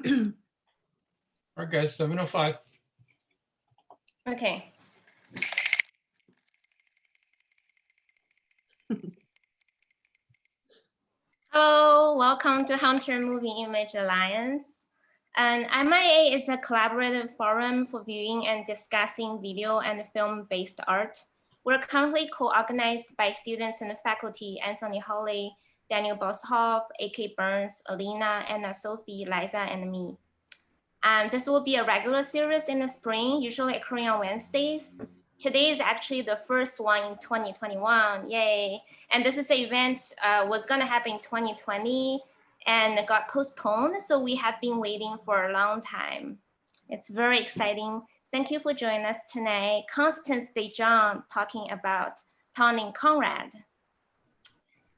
All right, guys, 7:05. Okay. Hello, welcome to Hunter Moving Image Alliance. And MIA is a collaborative forum for viewing and discussing video and film-based art. We're currently co-organized by students and faculty Anthony Hawley, Daniel Boshoff, A.K. Burns, Alina, Anna Sophie, Liza, and me. And this will be a regular series in the spring, usually occurring on Wednesdays. Today is actually the first one in 2021, yay. And this is an event was gonna happen in 2020 and got postponed. So we have been waiting for a long time. It's very exciting. Thank you for joining us tonight. Constance DeJong talking about Tawny Conrad.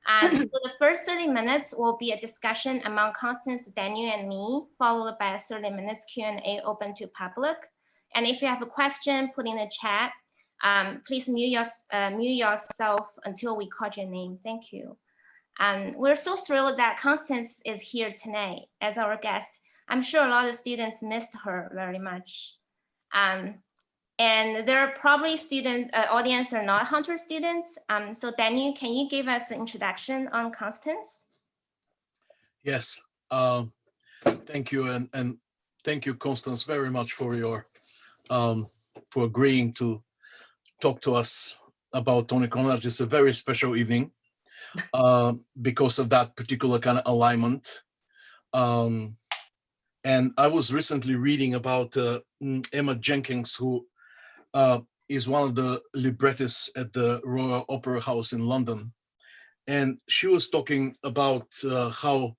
And for the first 30 minutes will be a discussion among Constance, Daniel, and me, followed by a 30 minutes Q&A open to public. And if you have a question, put in the chat. Please mute yourself until we call your name. Thank you. We're so thrilled that Constance is here tonight as our guest. I'm sure a lot of students missed her very much. And there are probably student audience are not Hunter students. So Daniel, can you give us an introduction on Constance? Yes, thank you, and thank you, Constance, very much for your for agreeing to talk to us about Tawny Conrad. It's a very special evening because of that particular kind of alignment. And I was recently reading about Emma Jenkins, who is one of the librettists at the Royal Opera House in London. And she was talking about how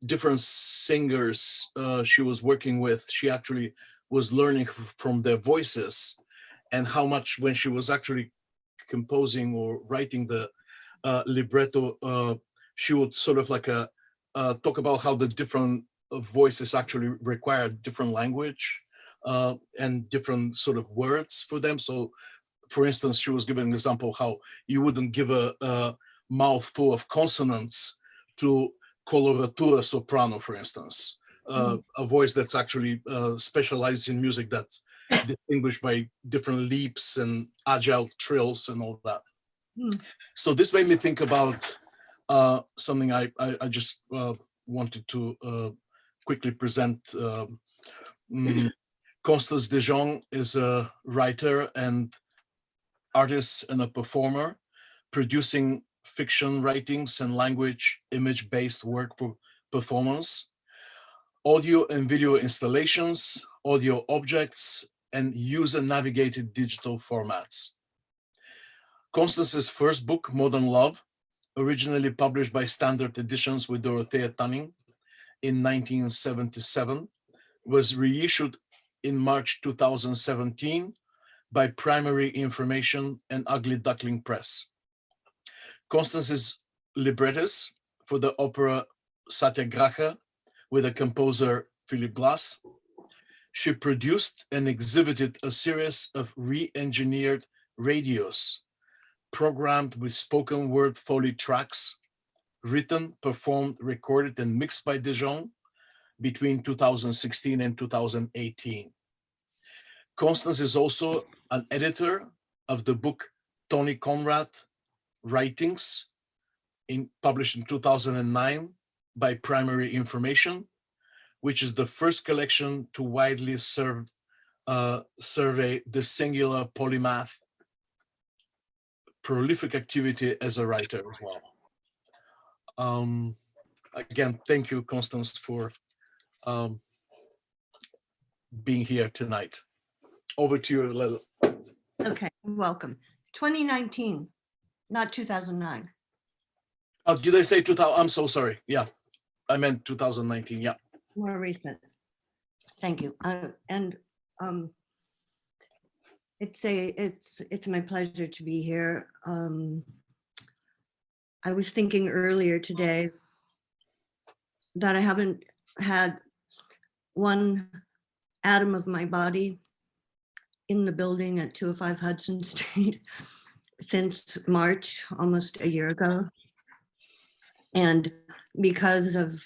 different singers she was working with, she actually was learning from their voices, and how much when she was actually composing or writing the libretto, she would sort of like talk about how the different voices actually require different language and different sort of words for them. So for instance, she was giving an example how you wouldn't give a mouthful of consonants to coloratura soprano, for instance, a voice that's actually specialized in music that's distinguished by different leaps and agile trills and all that. So this made me think about something I just wanted to quickly present. Constance DeJong is a writer and artist and a performer, producing fiction writings and language image-based work for performance, audio and video installations, audio objects, and user-navigated digital formats. Constance's first book, Modern Love, originally published by Standard Editions with Dorothea Tunning in 1977, was reissued in March 2017 by Primary Information and Ugly Duckling Press. Constance is librettist for the opera Satyagraha with the composer Philip Glass. She produced and exhibited a series of re-engineered radios programmed with spoken word Foley tracks, written, performed, recorded, and mixed by DeJong between 2016 and 2018. Constance is also an editor of the book Tawny Conrad Writings, published in 2009 by Primary Information, which is the first collection to widely survey the singular polymath prolific activity as a writer as well. Again, thank you, Constance, for being here tonight. Over to you, Lil. Okay, welcome. 2019, not 2009. Oh, did I say 2000? I'm so sorry. Yeah, I meant 2019. Yeah. More recent. Thank you. It's my pleasure to be here. I was thinking earlier today that I haven't had one atom of my body in the building at 205 Hudson Street since March, almost a year ago. And because of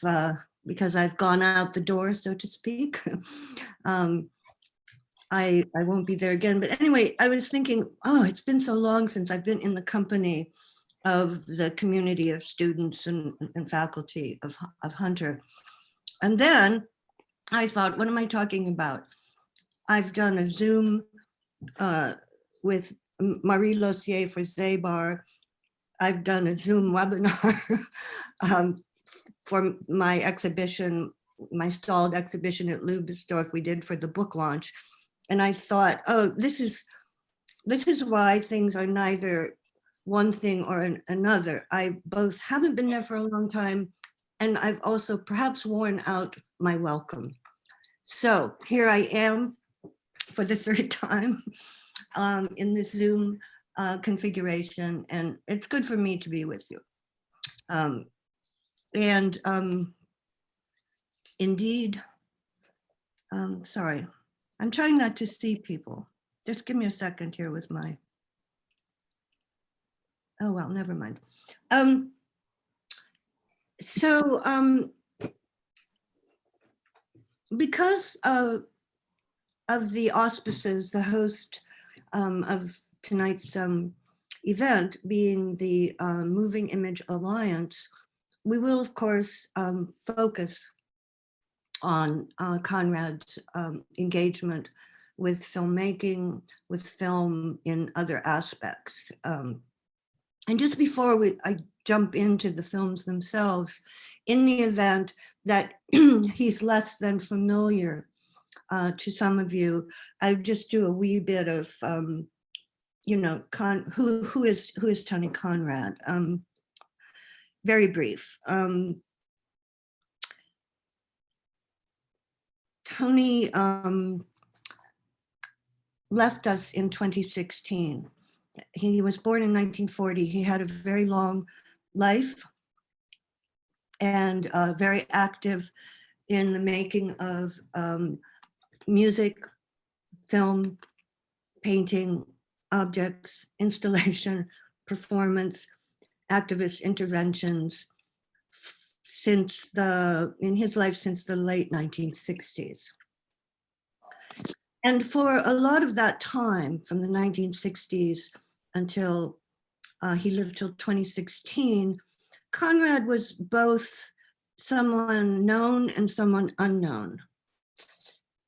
because I've gone out the door, so to speak. I won't be there again. But anyway, I was thinking, oh, it's been so long since I've been in the company of the community of students and faculty of Hunter. And then I thought, what am I talking about? I've done a Zoom with Marie Lossier for Zabar. I've done a Zoom webinar for my exhibition, my stalled exhibition at Lubesdorf we did for the book launch. And I thought, oh, this is why things are neither one thing or another. I both haven't been there for a long time, and I've also perhaps worn out my welcome. So here I am for the third time in this Zoom configuration, and it's good for me to be with you. Indeed, sorry, I'm trying not to see people. Just give me a second here with my, oh, well, never mind. Because of the auspices, the host of tonight's event being the Moving Image Alliance, we will, of course, focus on Conrad's engagement with filmmaking, with film in other aspects. And just before I jump into the films themselves, in the event that he's less than familiar to some of you, I just do a wee bit of, you know, who is Tony Conrad? Very brief. Tony left us in 2016. He was born in 1940. He had a very long life and very active in the making of music, film, painting, objects, installation, performance, activist interventions in his life since the late 1960s. And for a lot of that time, from the 1960s until he lived till 2016, Conrad was both someone known and someone unknown.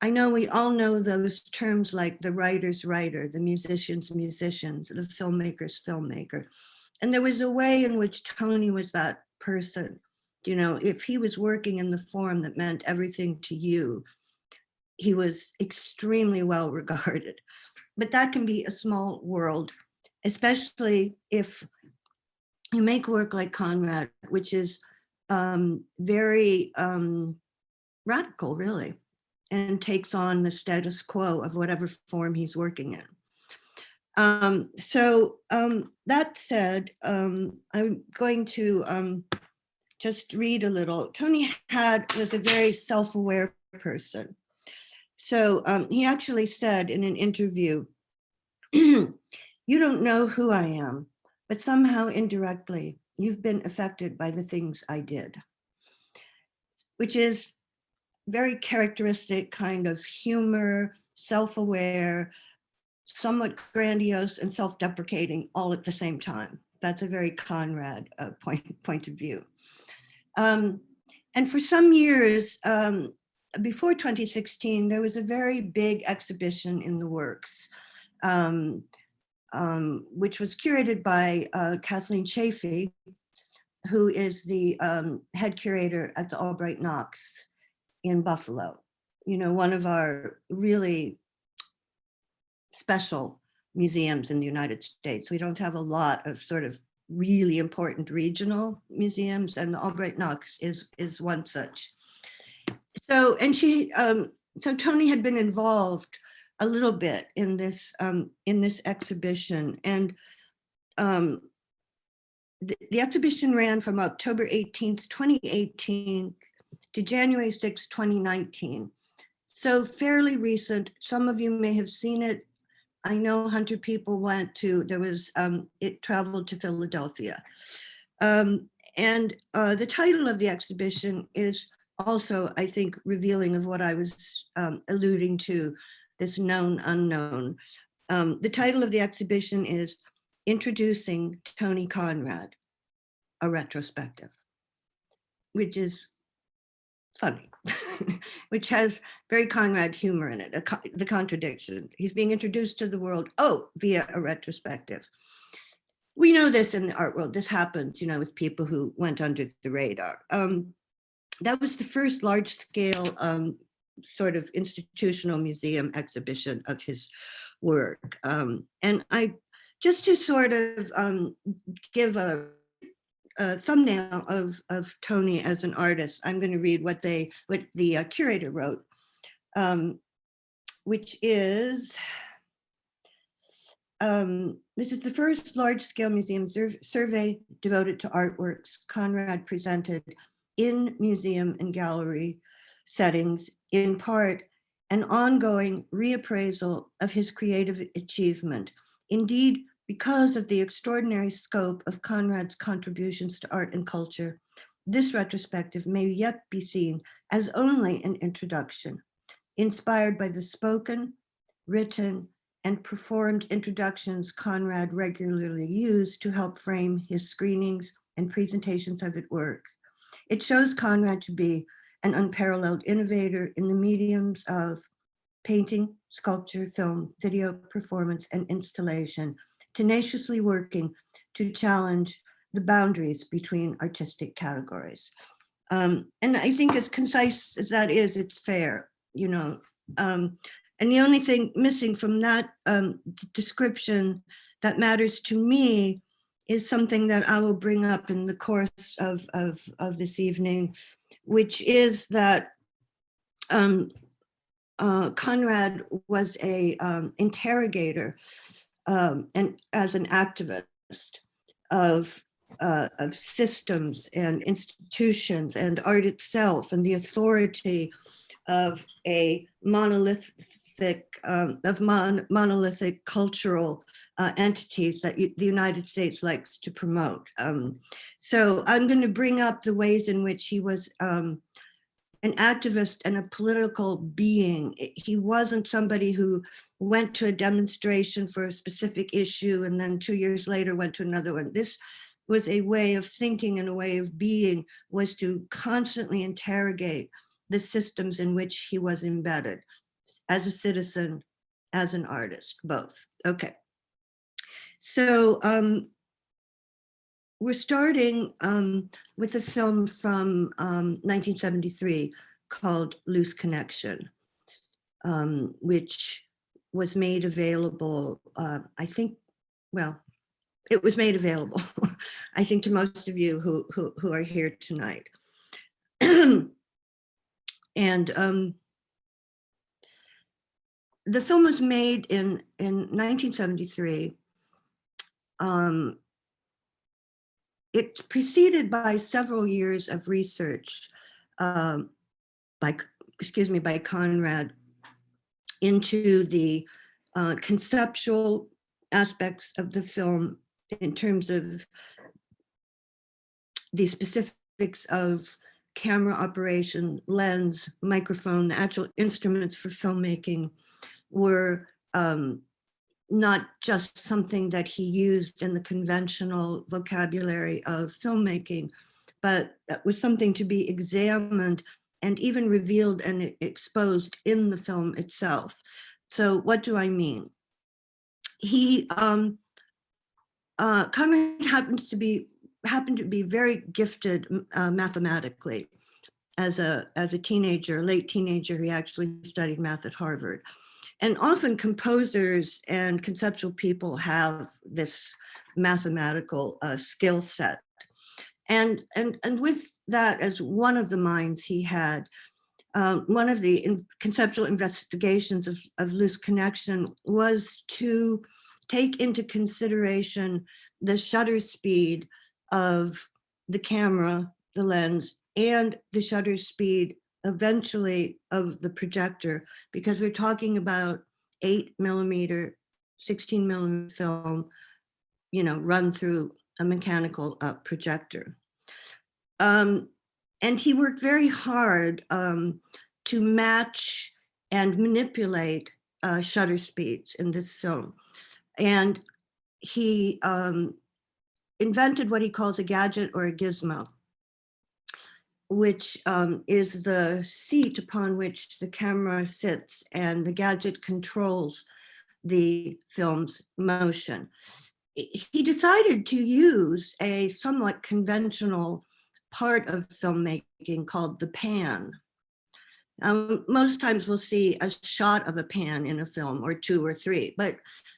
I know we all know those terms like the writer's writer, the musician's musician, the filmmaker's filmmaker. And there was a way in which Tony was that person. You know, if he was working in the form that meant everything to you, he was extremely well regarded. But that can be a small world, especially if you make work like Conrad, which is very radical, really, and takes on the status quo of whatever form he's working in. That said, I'm going to just read a little. Tony was a very self-aware person. So he actually said in an interview, "You don't know who I am, but somehow indirectly, you've been affected by the things I did," which is very characteristic kind of humor, self-aware, somewhat grandiose and self-deprecating all at the same time. That's a very Conrad point of view. And for some years, before 2016, there was a very big exhibition in the works, which was curated by Kathleen Chafee, who is the head curator at the Albright Knox in Buffalo. You know, one of our really special museums in the United States. We don't have a lot of sort of really important regional museums, and the Albright Knox is one such. So, and so Tony had been involved a little bit in this exhibition, and the exhibition ran from October 18th, 2018 to January 6th, 2019. So fairly recent. Some of you may have seen it. I know Hunter people went to, it traveled to Philadelphia. The title of the exhibition is also, I think, revealing of what I was alluding to, this known unknown. The title of the exhibition is Introducing Tony Conrad, a Retrospective, which is funny, which has very Conrad humor in it, the contradiction. He's being introduced to the world, via a retrospective. We know this in the art world. This happens, with people who went under the radar. That was the first large scale sort of institutional museum exhibition of his work. And just to sort of give a thumbnail of Tony as an artist, I'm going to read what the curator wrote, which is, this is the first large-scale museum survey devoted to artworks Conrad presented in museum and gallery settings, in part an ongoing reappraisal of his creative achievement. Indeed, because of the extraordinary scope of Conrad's contributions to art and culture, this retrospective may yet be seen as only an introduction, inspired by the spoken, written, and performed introductions Conrad regularly used to help frame his screenings and presentations of his works. It shows Conrad to be an unparalleled innovator in the mediums of painting, sculpture, film, video, performance, and installation, tenaciously working to challenge the boundaries between artistic categories. And I think, as concise as that is, it's fair, and the only thing missing from that description that matters to me is something that I will bring up in the course of this evening, which is that Conrad was a interrogator and as an activist of systems and institutions and art itself and the authority of a monolithic cultural entities that the United States likes to promote. So I'm going to bring up the ways in which he was an activist and a political being. He wasn't somebody who went to a demonstration for a specific issue and then 2 years later went to another one. This was a way of thinking and a way of being, was to constantly interrogate the systems in which he was embedded, as a citizen, as an artist, both. Okay. So we're starting with a film from 1973 called Loose Connection, which was made available, I think, well, it was made available, I think, to most of you who are here tonight. And the film was made in 1973. It's preceded by several years of research by Conrad into the conceptual aspects of the film in terms of the specifics of camera operation, lens, microphone. The actual instruments for filmmaking were not just something that he used in the conventional vocabulary of filmmaking, but that was something to be examined and even revealed and exposed in the film itself. So what do I mean? He, Conrad happened to be very gifted mathematically. As a teenager, late teenager, he actually studied math at Harvard. And often composers and conceptual people have this mathematical skill set. And with that as one of the minds he had, one of the conceptual investigations of Loose Connection was to take into consideration the shutter speed of the camera, the lens, and the shutter speed eventually of the projector, because we're talking about 8mm, 16mm film, run through a mechanical projector. And he worked very hard to match and manipulate shutter speeds in this film. And he invented what he calls a gadget or a gizmo, which is the seat upon which the camera sits, and the gadget controls the film's motion. He decided to use a somewhat conventional part of filmmaking called the pan. Most times we'll see a shot of a pan in a film, or two or three, but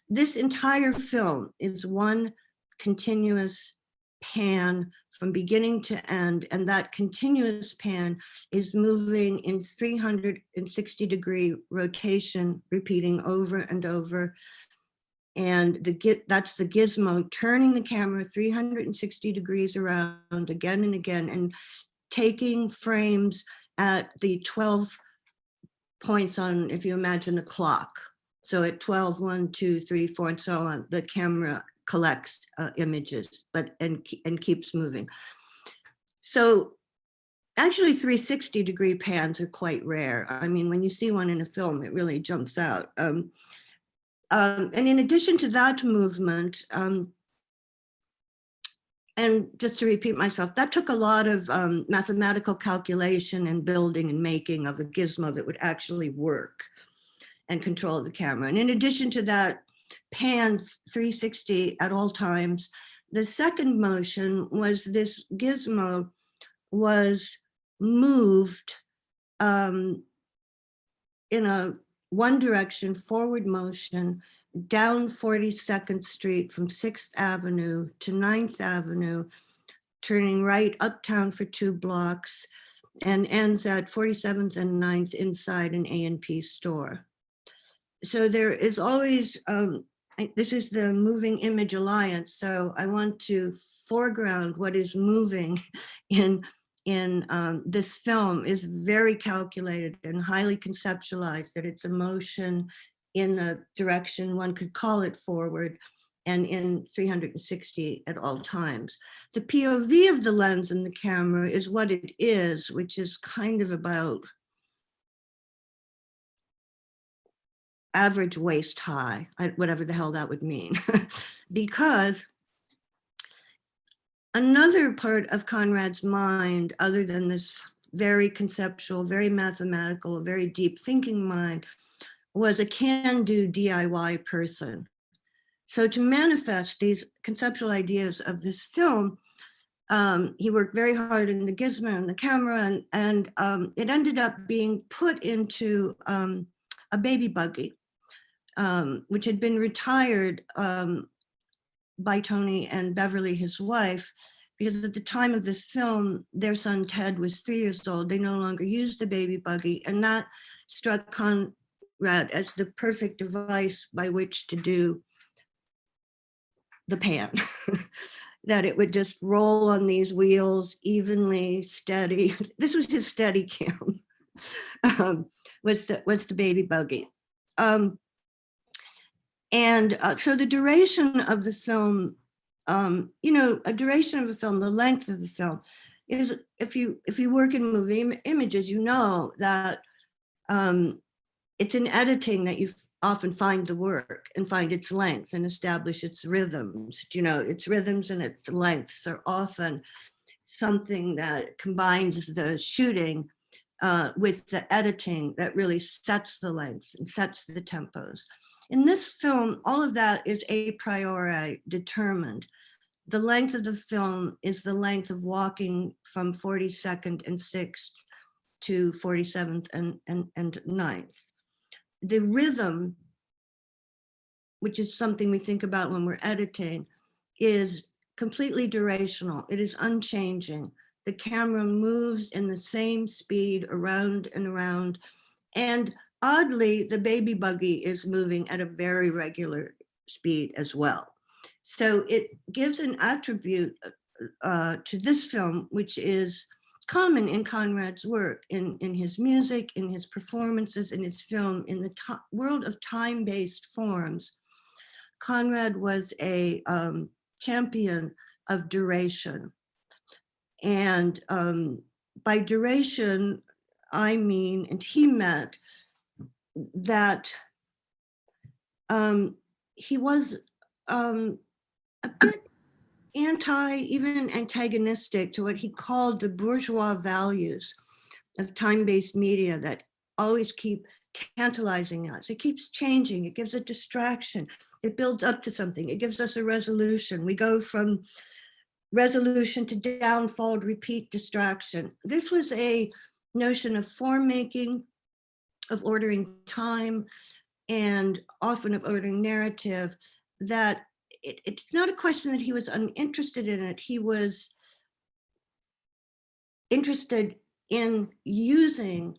this entire film is one continuous pan from beginning to end, and that continuous pan is moving in 360-degree rotation, repeating over and over. And that's the gizmo, turning the camera 360 degrees around again and again, and taking frames at the 12 points on, if you imagine a clock. So at 12, 1, 2, 3, 4, and so on, the camera collects images, and keeps moving. So actually 360-degree pans are quite rare. I mean, when you see one in a film, it really jumps out. And in addition to that movement, and just to repeat myself, that took a lot of mathematical calculation and building and making of a gizmo that would actually work and control the camera. And in addition to that, pan 360 at all times, the second motion was this gizmo was moved in a one direction forward motion down 42nd Street from 6th Avenue to 9th Avenue, turning right uptown for 2 blocks, and ends at 47th and 9th inside an A&P store. So there is always, this is the Moving Image Alliance, so I want to foreground what is moving in this film is very calculated and highly conceptualized, that it's a motion in a direction, one could call it forward, and in 360 at all times. The POV of the lens and the camera is what it is, which is kind of about average waist high, whatever the hell that would mean, because another part of Conrad's mind, other than this very conceptual, very mathematical, very deep thinking mind, was a can-do DIY person. So to manifest these conceptual ideas of this film, he worked very hard in the gizmo and the camera, and it ended up being put into a baby buggy, which had been retired by Tony and Beverly, his wife, because at the time of this film, their son Ted was 3 years old. They no longer used the baby buggy, and that struck Conrad as the perfect device by which to do the pan, that it would just roll on these wheels evenly, steady. This was his steady cam, was the baby buggy. So the duration of the film, a duration of a film, the length of the film is, if you work in movie images, you know that it's in editing that you often find the work and find its length and establish its rhythms. Its rhythms and its lengths are often something that combines the shooting with the editing that really sets the lengths and sets the tempos. In this film, all of that is a priori determined. The length of the film is the length of walking from 42nd and 6th to 47th and 9th. The rhythm, which is something we think about when we're editing, is completely durational. It is unchanging. The camera moves in the same speed around and around. And oddly, the baby buggy is moving at a very regular speed as well. So it gives an attribute to this film, which is common in Conrad's work, in his music, in his performances, in his film, in the world of time-based forms. Conrad was a champion of duration. And by duration, I mean, and he meant that he was a bit even antagonistic to what he called the bourgeois values of time-based media that always keep tantalizing us. It keeps changing. It gives a distraction. It builds up to something. It gives us a resolution. We go from resolution to downfall, repeat, distraction. This was a notion of form making, of ordering time, and often of ordering narrative, that it's not a question that he was uninterested in it. He was interested in using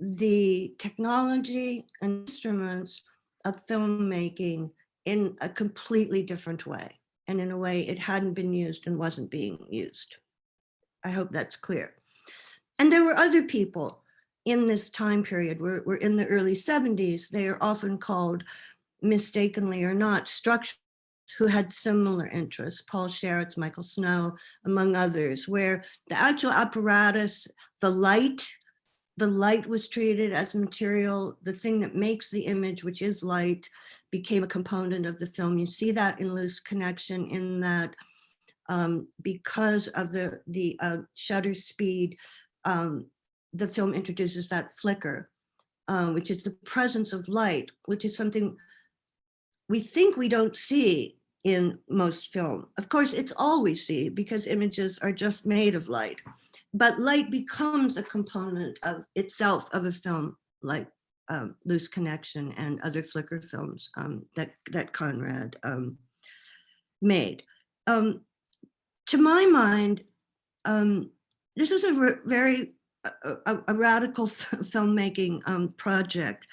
the technology and instruments of filmmaking in a completely different way, and in a way it hadn't been used and wasn't being used. I hope that's clear. And there were other people in this time period. We're in the early 70s. They are often called, mistakenly or not, structuralists, who had similar interests, Paul Sharits, Michael Snow, among others, where the actual apparatus, the light was treated as material. The thing that makes the image, which is light, became a component of the film. You see that in Loose Connection, in that because of the shutter speed, the film introduces that flicker, which is the presence of light, which is something we think we don't see in most film. Of course, it's all we see because images are just made of light, but light becomes a component of itself of a film like Loose Connection and other flicker films that Conrad made. To my mind, this is a very radical filmmaking project.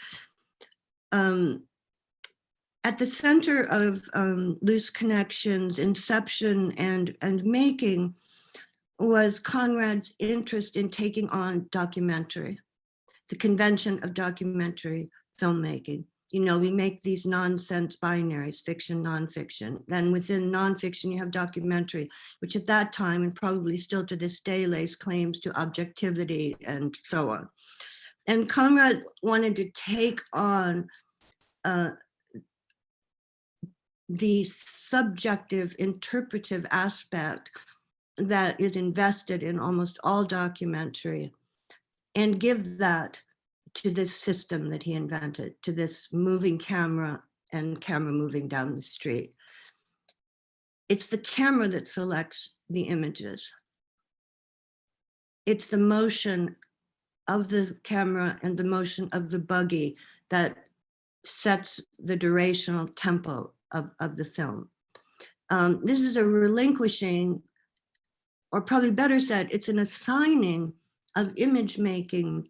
At the center of Loose Connection's inception and making was Conrad's interest in taking on documentary, the convention of documentary filmmaking. You know, we make these nonsense binaries, fiction, nonfiction. Then within nonfiction, you have documentary, which at that time, and probably still to this day, lays claims to objectivity and so on. And Conrad wanted to take on the subjective interpretive aspect that is invested in almost all documentary and give that to this system that he invented, to this moving camera and camera moving down the street. It's the camera that selects the images. It's the motion of the camera and the motion of the buggy that sets the durational tempo of the film. This is a relinquishing, or probably better said, it's an assigning of image making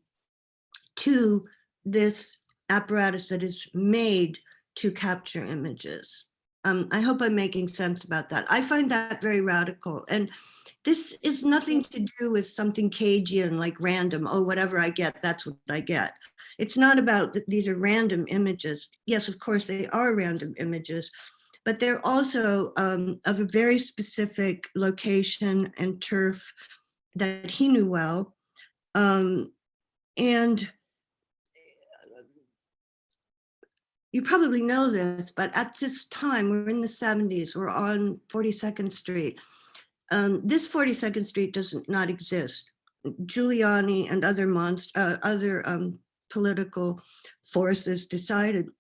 to this apparatus that is made to capture images. I hope I'm making sense about that. I find that very radical. And this is nothing to do with something Cagean, like random, oh, whatever I get, that's what I get. It's not about that these are random images. Yes, of course, they are random images, but they're also of a very specific location and turf that he knew well. And you probably know this, but at this time, we're in the 70s, we're on 42nd Street. This 42nd Street does not exist. Giuliani and other political forces decided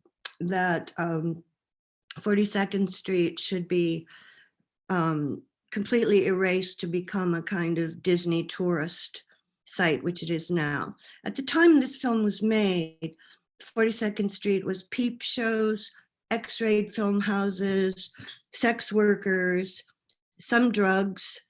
that 42nd Street should be completely erased to become a kind of Disney tourist site, which it is now. At the time this film was made, 42nd Street was peep shows, X-rayed film houses, sex workers, some drugs,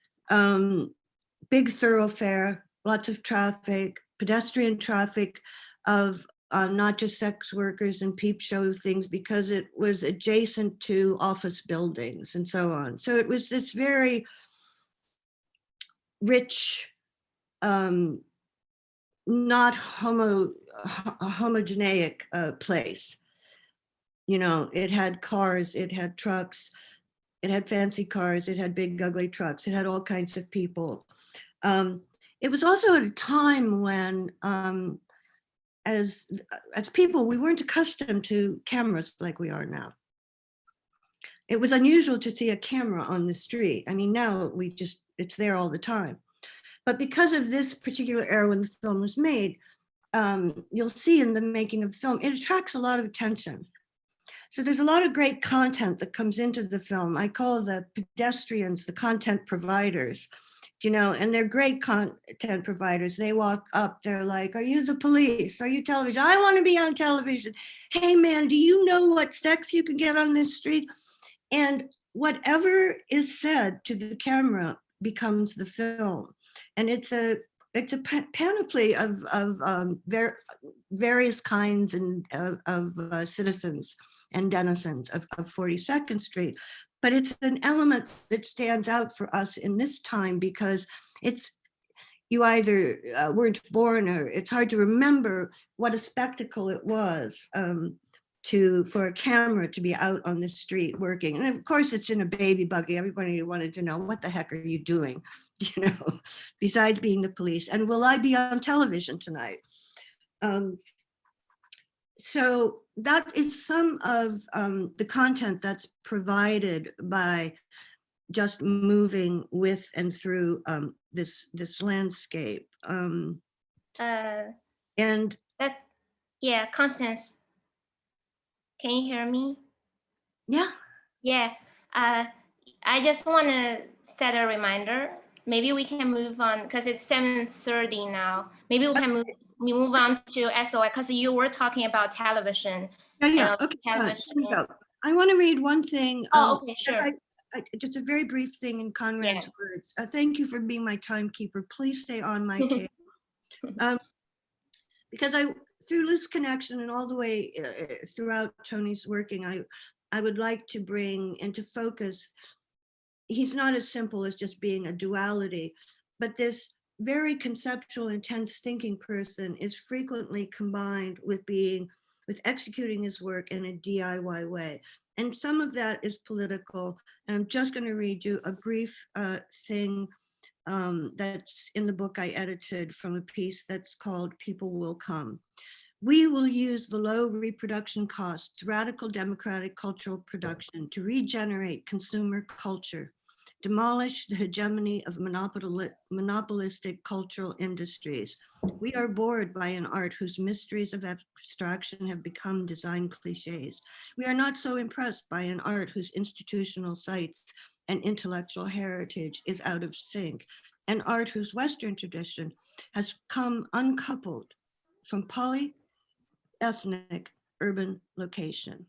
big thoroughfare, lots of traffic, pedestrian traffic of not just sex workers and peep show things, because it was adjacent to office buildings and so on. So it was this very rich, not homogeneic place. You know, it had cars, it had trucks, it had fancy cars, it had big ugly trucks, it had all kinds of people. it was also at a time when, as people, we weren't accustomed to cameras like we are now. It was unusual to see a camera on the street. I mean, now it's there all the time. But because of this particular era when the film was made, you'll see in the making of the film, it attracts a lot of attention. So there's a lot of great content that comes into the film. I call the pedestrians the content providers, you know, and they're great content providers. They walk up, they're like, are you the police? Are you television? I want to be on television. Hey man, do you know what sex you can get on this street? And whatever is said to the camera becomes the film. And it's a panoply of various kinds of citizens and denizens of 42nd Street. But it's an element that stands out for us in this time because you either weren't born or it's hard to remember what a spectacle it was for a camera to be out on the street working. And of course it's in a baby buggy. Everybody wanted to know, what the heck are you doing? You know, besides being the police, and will I be on television tonight? So that is some of the content that's provided by just moving with and through this landscape. Yeah, Constance, can you hear me? Yeah. Yeah, I just want to set a reminder. Maybe we can move on because it's 7:30 now. Maybe we can move on to SOI because you were talking about television. Yeah. Okay. Television. I want to read one thing. Okay, sure. Just a very brief thing in Conrad's words. Thank you for being my timekeeper. Please stay on my case. Because through Loose Connection and all the way throughout Tony's working, I would like to bring into focus, he's not as simple as just being a duality, but this very conceptual, intense thinking person is frequently combined with executing his work in a DIY way. And some of that is political. And I'm just going to read you a brief thing that's in the book I edited from a piece that's called People Will Come. We will use the low reproduction costs, radical democratic cultural production to regenerate consumer culture, demolish the hegemony of monopolistic cultural industries. We are bored by an art whose mysteries of abstraction have become design cliches. We are not so impressed by an art whose institutional sites and intellectual heritage is out of sync, an art whose Western tradition has come uncoupled from polyethnic urban location,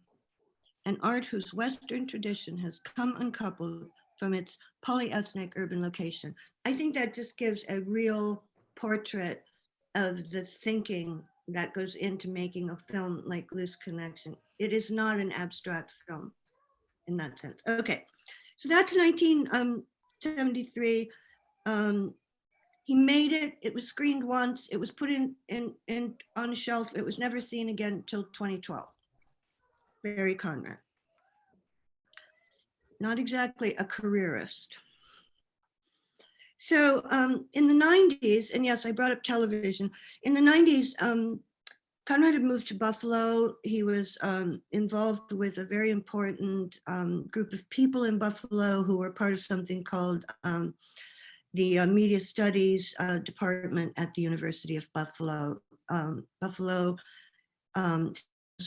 an art whose Western tradition has come uncoupled from its polyethnic urban location. I think that just gives a real portrait of the thinking that goes into making a film like Loose Connection. It is not an abstract film in that sense. Okay, so that's 1973. He made it, it was screened once, it was put in on a shelf, it was never seen again until 2012. Barry Conrad. Not exactly a careerist. So in the 90s, and yes, I brought up television. In the 90s, Conrad had moved to Buffalo. He was involved with a very important group of people in Buffalo who were part of something called the Media Studies Department at the University of Buffalo.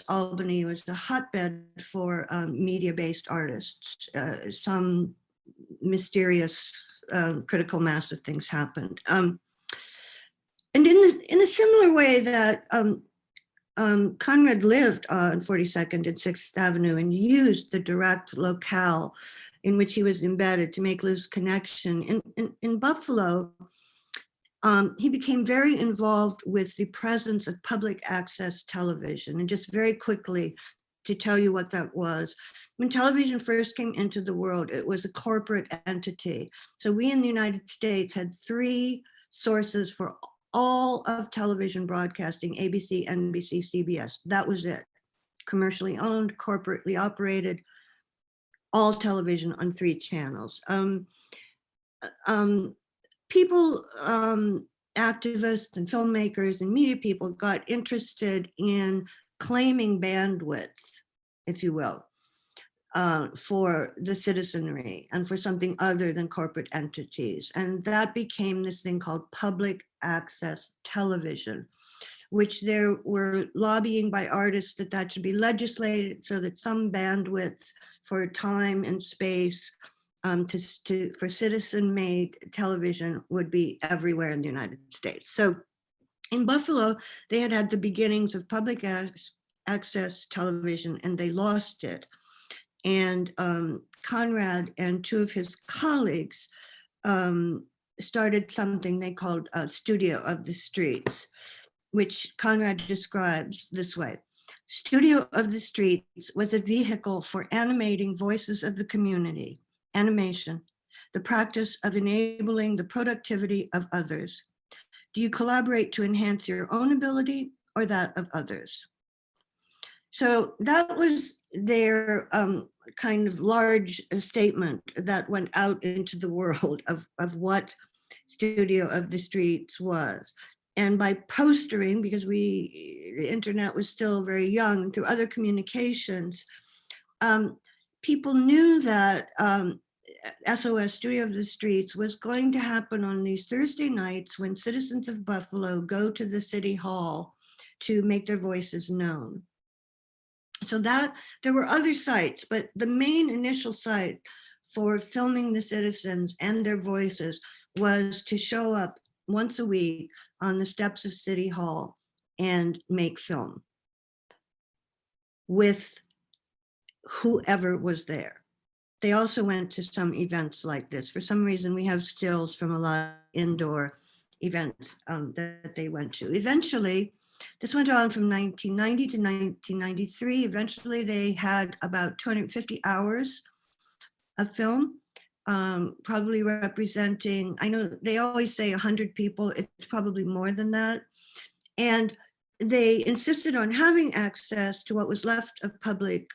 Albany was a hotbed for media-based artists. Some mysterious critical mass of things happened. And in a similar way that Conrad lived on 42nd and 6th Avenue and used the direct locale in which he was embedded to make Loose Connection. In Buffalo, he became very involved with the presence of public access television. And just very quickly to tell you what that was, when television first came into the world, it was a corporate entity. So we in the United States had 3 sources for all of television broadcasting: ABC, NBC, CBS. That was it. Commercially owned, corporately operated, all television on 3 channels. People activists and filmmakers and media people got interested in claiming bandwidth, if you will, for the citizenry and for something other than corporate entities. And that became this thing called public access television, which there were lobbying by artists that that should be legislated so that some bandwidth for time and space for citizen-made television would be everywhere in the United States. So in Buffalo, they had the beginnings of public access television, and they lost it. And Conrad and two of his colleagues started something they called Studio of the Streets, which Conrad describes this way. Studio of the Streets was a vehicle for animating voices of the community, animation, the practice of enabling the productivity of others. Do you collaborate to enhance your own ability or that of others? So that was their kind of large statement that went out into the world of what Studio of the Streets was. And by postering, because the internet was still very young, through other communications, people knew that SOS Studio of the Streets was going to happen on these Thursday nights when citizens of Buffalo go to the city hall to make their voices known. So that there were other sites, but the main initial site for filming the citizens and their voices was to show up once a week on the steps of City Hall and make film with whoever was there. They also went to some events like this. For some reason, we have stills from a lot of indoor events that they went to. Eventually, this went on from 1990 to 1993. Eventually, they had about 250 hours of film, probably representing, I know they always say 100 people, it's probably more than that. And they insisted on having access to what was left of public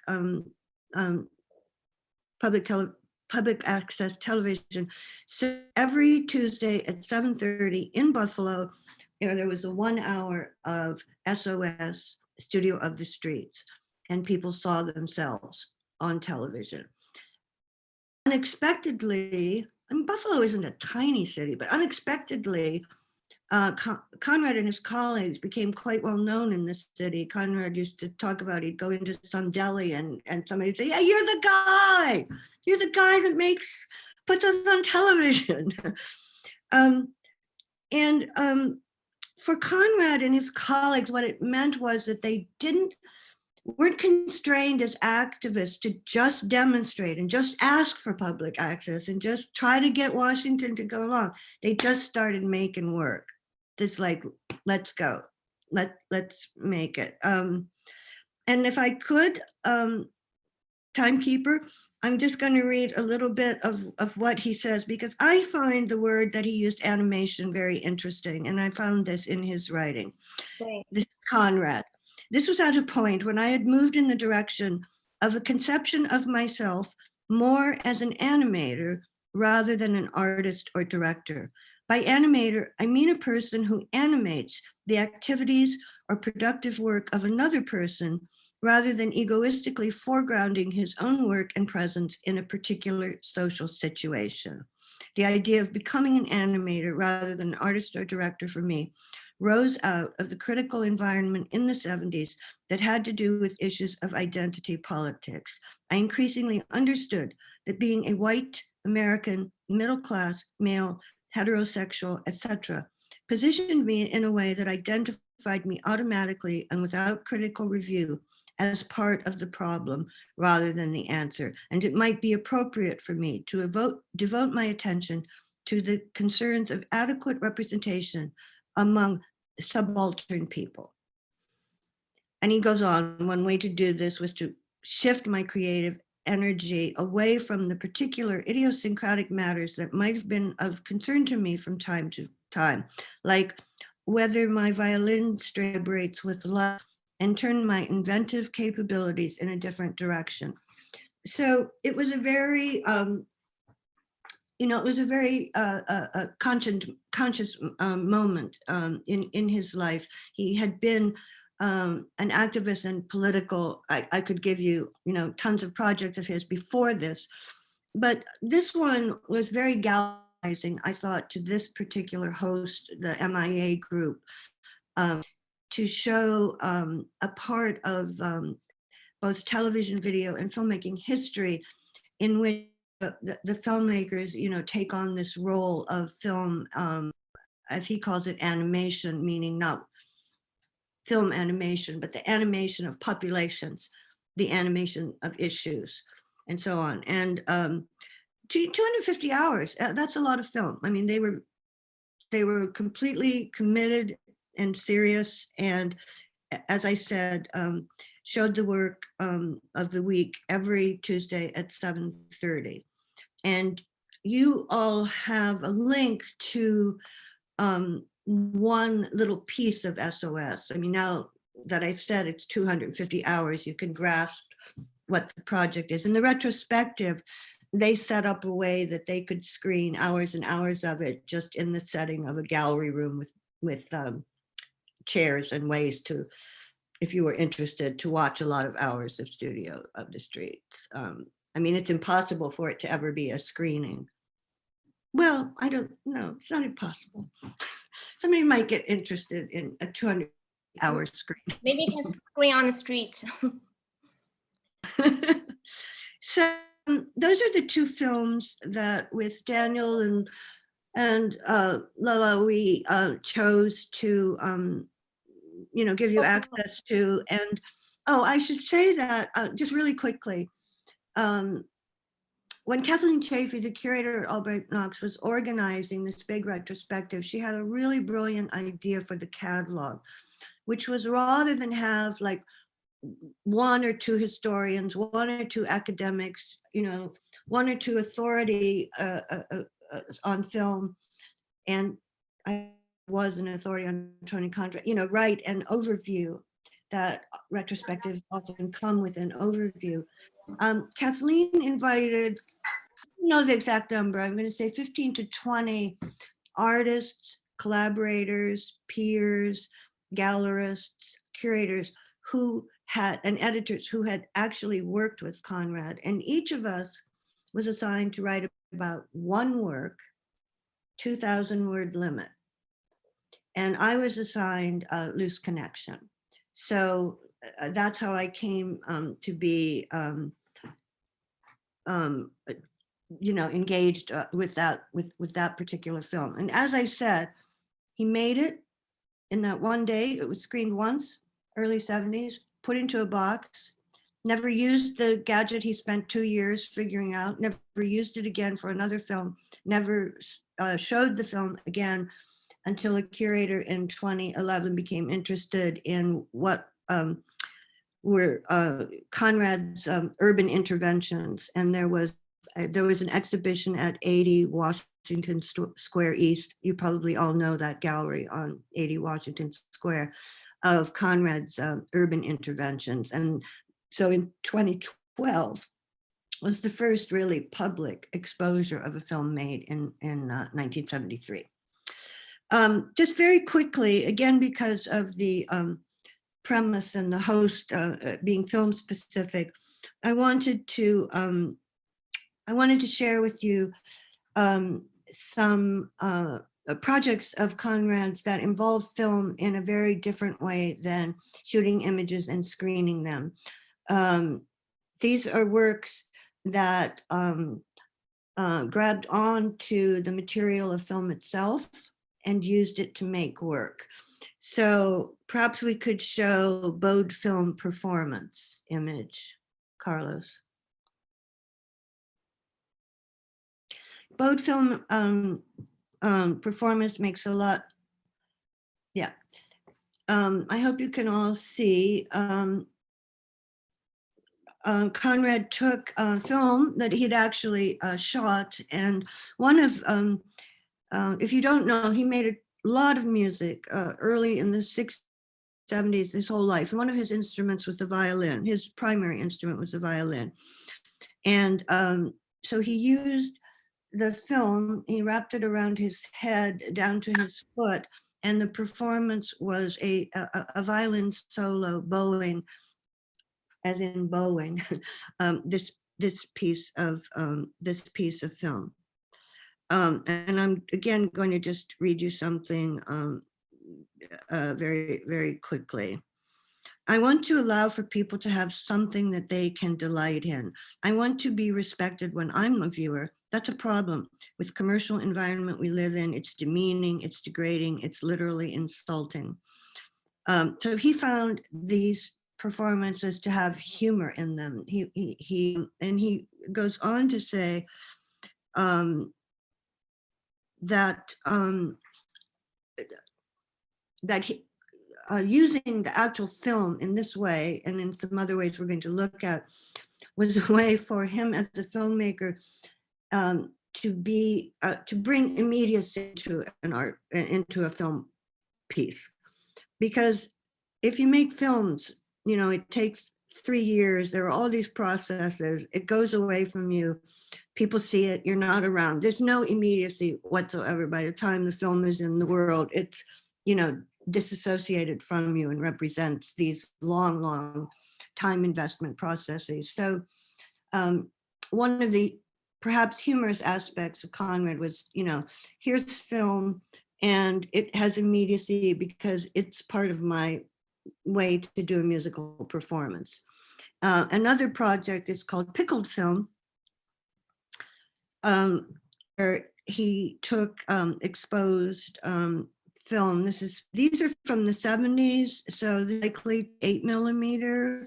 access television. So every Tuesday at 7:30 in Buffalo, there was a 1 hour of SOS Studio of the Streets, and people saw themselves on television. Unexpectedly, I mean, Buffalo isn't a tiny city, but unexpectedly, Conrad and his colleagues became quite well known in this city. Conrad used to talk about, he'd go into some deli and somebody would say, yeah, you're the guy that puts us on television. For Conrad and his colleagues, what it meant was that they weren't constrained as activists to just demonstrate and just ask for public access and just try to get Washington to go along. They just started making work. It's like, let's go, let's make it. And if I could, timekeeper, I'm just going to read a little bit of what he says, because I find the word that he used, animation, very interesting. And I found this in his writing. Right. This is Conrad. This was at a point when I had moved in the direction of a conception of myself more as an animator rather than an artist or director. By animator, I mean a person who animates the activities or productive work of another person rather than egoistically foregrounding his own work and presence in a particular social situation. The idea of becoming an animator rather than an artist or director for me rose out of the critical environment in the 70s that had to do with issues of identity politics. I increasingly understood that being a white American, middle-class, male, heterosexual, etc., positioned me in a way that identified me automatically and without critical review as part of the problem rather than the answer. And it might be appropriate for me to devote my attention to the concerns of adequate representation among subaltern people. And he goes on, one way to do this was to shift my creative energy away from the particular idiosyncratic matters that might have been of concern to me from time to time, like whether my violin vibrates with love, and turn my inventive capabilities in a different direction. So it was a very it was a very conscious moment in his life. He had been an activist and political. I could give you, tons of projects of his before this, but this one was very galvanizing, I thought, to this particular host, the MIA group, to show a part of both television, video, and filmmaking history in which the filmmakers, take on this role of film, as he calls it, animation, meaning not film animation, but the animation of populations, the animation of issues, and so on. And 250 hours, that's a lot of film. I mean, they were completely committed and serious, and as I said, showed the work of the week every Tuesday at 7:30. And you all have a link to one little piece of SOS. I mean, now that I've said it's 250 hours, you can grasp what the project is. In the retrospective, they set up a way that they could screen hours and hours of it just in the setting of a gallery room with chairs and ways to, if you were interested, to watch a lot of hours of Studio of the Streets. I mean, it's impossible for it to ever be a screening. Well, I don't know, it's not impossible. Somebody might get interested in a 200-hour screen. Maybe you can screen on the street. So those are the two films that with Daniel and Lola, we chose to give you access to. And I should say that just really quickly, when Kathleen Chafee, the curator at Albright Knox, was organizing this big retrospective, she had a really brilliant idea for the catalog, which was, rather than have like one or two historians, one or two academics, one or two authority on film, and I was an authority on Tony Conrad, write an overview. That retrospective often come with an overview. Kathleen invited, the exact number, I'm going to say 15 to 20 artists, collaborators, peers, gallerists, curators and editors who had actually worked with Conrad. And each of us was assigned to write about one work, 2,000 word limit. And I was assigned a Loose Connection. So that's how I came to be, engaged with that particular film. And as I said, he made it in that one day. It was screened once, early 70s, put into a box, never used the gadget he spent 2 years figuring out, never used it again for another film, never showed the film again until a curator in 2011 became interested in what were Conrad's urban interventions. And there was an exhibition at 80 Washington Square East. You probably all know that gallery on 80 Washington Square, of Conrad's urban interventions. And so in 2012 was the first really public exposure of a film made in 1973. Just very quickly, again, because of the premise and the host being film specific, I wanted to share with you some projects of Conrad's that involve film in a very different way than shooting images and screening them. These are works that grabbed onto the material of film itself and used it to make work. So perhaps we could show Bode Film performance image, Carlos. Bode Film performance makes a lot, yeah. I hope you can all see. Conrad took film that he'd actually shot, and one of, if you don't know, he made a lot of music early in the 60s, 70s, his whole life. And one of his instruments was the violin. His primary instrument was the violin. And so he used the film, he wrapped it around his head down to his foot, and the performance was a violin solo bowing, as in bowing, this piece of film. And I'm again going to just read you something very, very quickly. I want to allow for people to have something that they can delight in. I want to be respected when I'm a viewer. That's a problem with commercial environment we live in. It's demeaning, it's degrading, it's literally insulting. So he found these performances to have humor in them. He goes on to say that using the actual film in this way, and in some other ways we're going to look at, was a way for him as a filmmaker to bring immediacy to into a film piece. Because if you make films, it takes 3 years, there are all these processes, it goes away from you, people see it, you're not around, there's no immediacy whatsoever. By the time the film is in the world, it's disassociated from you and represents these long time investment processes. So one of the perhaps humorous aspects of Conrad was, here's film and it has immediacy because it's part of my way to do a musical performance. Another project is called Pickled Film, where he took exposed film. These are from the 70s, so likely 8mm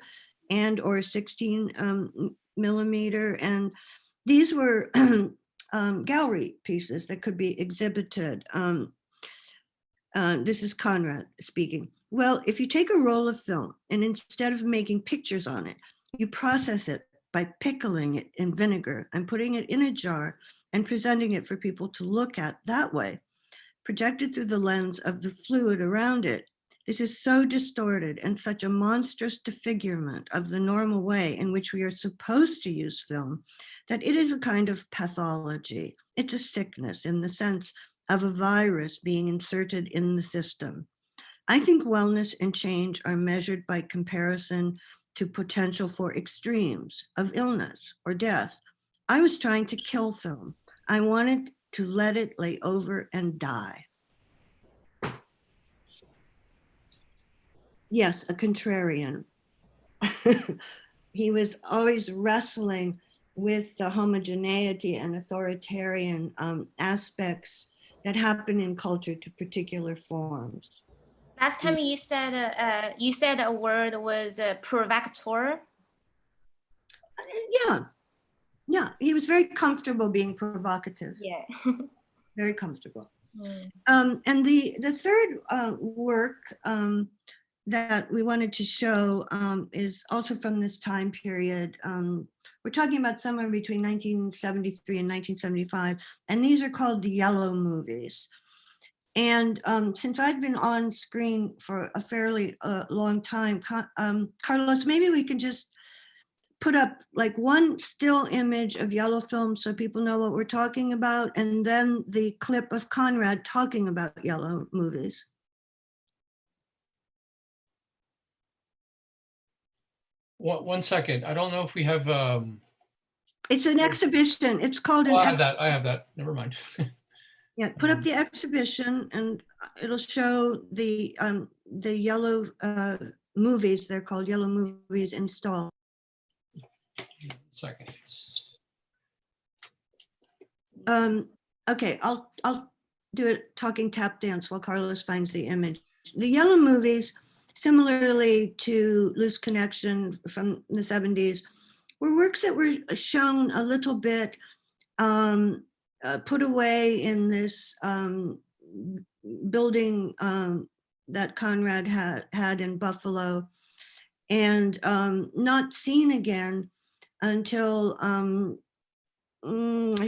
and or 16mm, and these were gallery pieces that could be exhibited. This is Conrad speaking. Well, if you take a roll of film and instead of making pictures on it, you process it by pickling it in vinegar and putting it in a jar and presenting it for people to look at that way, projected through the lens of the fluid around it. This is so distorted and such a monstrous disfigurement of the normal way in which we are supposed to use film that it is a kind of pathology. It's a sickness in the sense of a virus being inserted in the system. I think wellness and change are measured by comparison to potential for extremes of illness or death. I was trying to kill film. I wanted to let it lay over and die. Yes, a contrarian. He was always wrestling with the homogeneity and authoritarian aspects that happen in culture to particular forms. Last time you said a word was provocateur. Yeah, he was very comfortable being provocative. Yeah. Very comfortable. And the third work that we wanted to show is also from this time period. We're talking about somewhere between 1973 and 1975, and these are called the yellow movies. And since I've been on screen for a fairly long time, Carlos, maybe we can just put up like one still image of yellow film so people know what we're talking about, and then the clip of Conrad talking about yellow movies. One second. I don't know if we have. It's an exhibition. It's called Oh, an. I have that. Never mind. Yeah, put up the exhibition, and it'll show the yellow movies. They're called yellow movies installed. Second. Okay, I'll do a talking tap dance while Carlos finds the image. The yellow movies, similarly to Loose Connection from the 70s, were works that were shown a little bit, put away in this building that Conrad had in Buffalo, and not seen again until I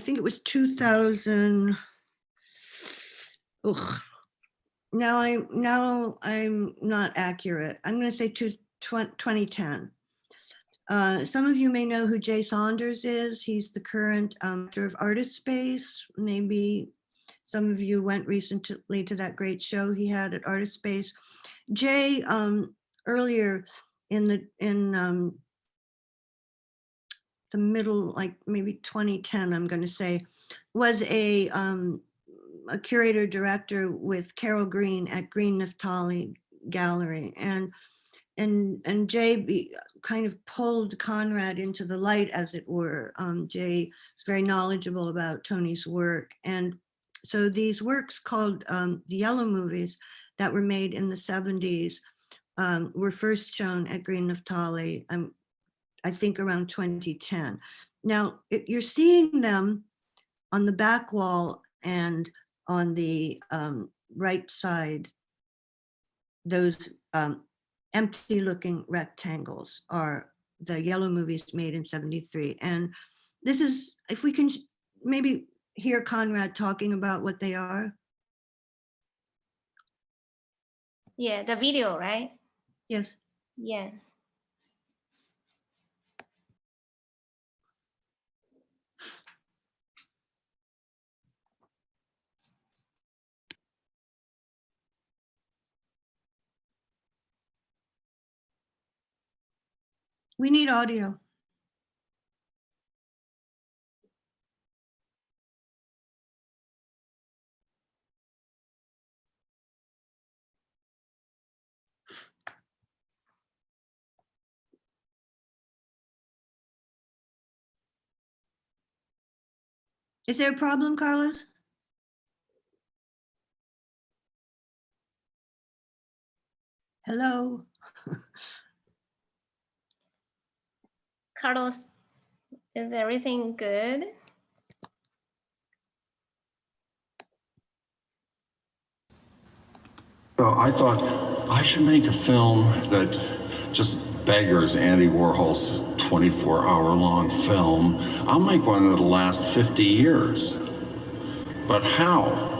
think it was 2000. Now I'm not accurate. I'm going to say 2010. Some of you may know who Jay Saunders is. He's the current director of Artist Space. Maybe some of you went recently to that great show he had at Artist Space. Jay, earlier in the middle, like maybe 2010, I'm going to say, was a curator director with Carol Green at Green Naphtali Gallery, and Jay kind of pulled Conrad into the light, as it were. Jay is very knowledgeable about Tony's work, and so these works called the Yellow Movies that were made in the 70s were first shown at Green Naphtali, I think around 2010. Now, you're seeing them on the back wall and on the right side. Those empty looking rectangles are the Yellow Movies made in 73. And this is, if we can maybe hear Conrad talking about what they are. Yeah, the video, right? Yes. Yeah. We need audio. Is there a problem, Carlos? Hello? Carlos, is everything good? So I thought I should make a film that just beggars Andy Warhol's 24-hour-long film. I'll make one that'll last 50 years. But how?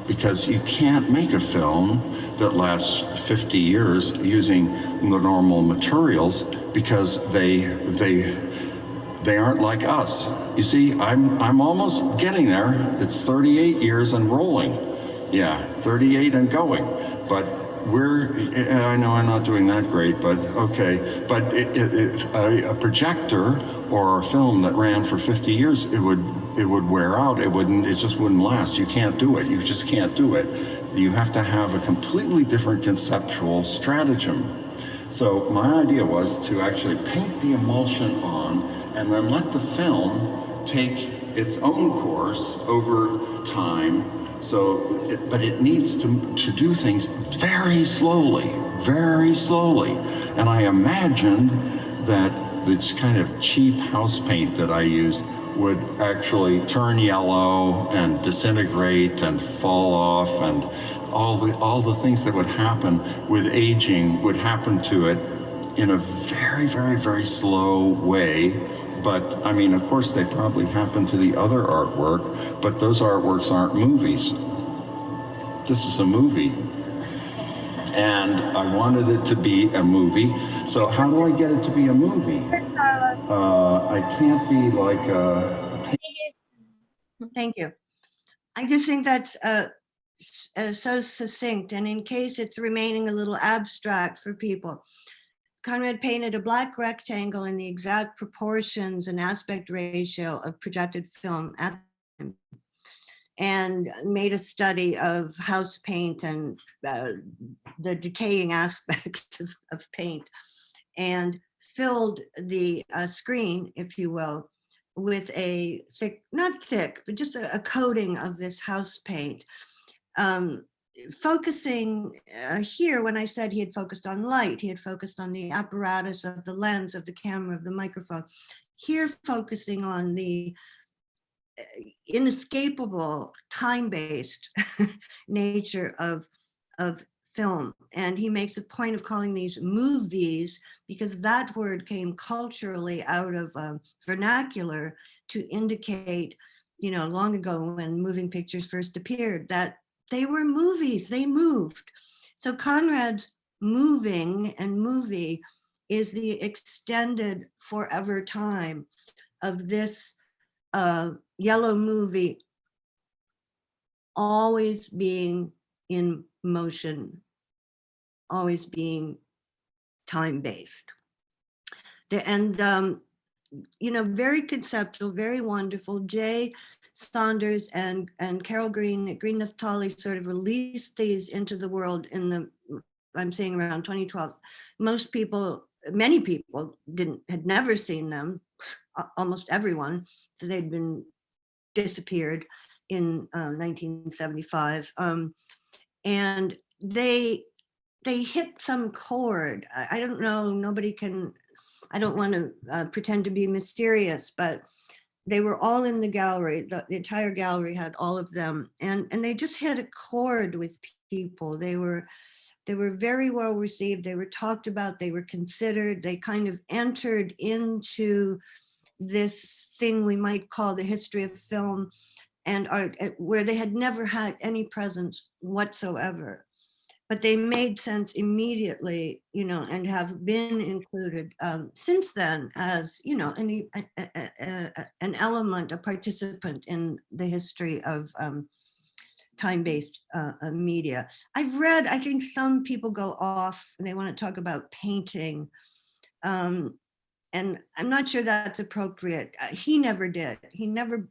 Because you can't make a film that lasts 50 years using the normal materials, because they aren't like us. You see, I'm almost getting there. It's 38 years and rolling. Yeah, 38 and going. But I know I'm not doing that great, but okay. But a projector or a film that ran for 50 years, it would wear out. It just wouldn't last. You can't do it. You just can't do it. You have to have a completely different conceptual stratagem. So my idea was to actually paint the emulsion on and then let the film take its own course over time. So, but it needs to do things very slowly, very slowly. And I imagined that this kind of cheap house paint that I used would actually turn yellow and disintegrate and fall off, and all the things that would happen with aging would happen to it in a very, very, very slow way. But I mean, of course, they probably happen to the other artwork, but those artworks aren't movies. This is a movie. And I wanted it to be a movie. So how do I get it to be a movie? I can't be like a... Thank you. I just think that's so succinct, and in case it's remaining a little abstract for people, Conrad painted a black rectangle in the exact proportions and aspect ratio of projected film at the time, and made a study of house paint and the decaying aspects of paint, and filled the screen, if you will, with a thick, not thick, but just a coating of this house paint. Focusing here, when I said he had focused on light, he had focused on the apparatus of the lens, of the camera, of the microphone. Here, focusing on the inescapable time-based nature of film. And he makes a point of calling these movies because that word came culturally out of vernacular to indicate, you know, long ago when moving pictures first appeared, that they were movies, they moved. So Conrad's moving and movie is the extended forever time of this yellow movie always being in motion, always being time-based. And you know, very conceptual, very wonderful. Jay Saunders and Carol Green at Green Naftali sort of released these into the world in the, I'm saying around 2012. Most people, many people had never seen them, almost everyone, so they'd been disappeared in 1975. And they hit some chord. I don't know, nobody can, I don't want to pretend to be mysterious, but they were all in the gallery. The entire gallery had all of them, and they just hit a chord with people. They were very well received. They were talked about. They were considered. They kind of entered into this thing we might call the history of film and art, where they had never had any presence whatsoever. But they made sense immediately, you know, and have been included since then as, you know, an element, a participant in the history of time-based media. I've read, I think some people go off and they want to talk about painting. And I'm not sure that's appropriate. He never did. He never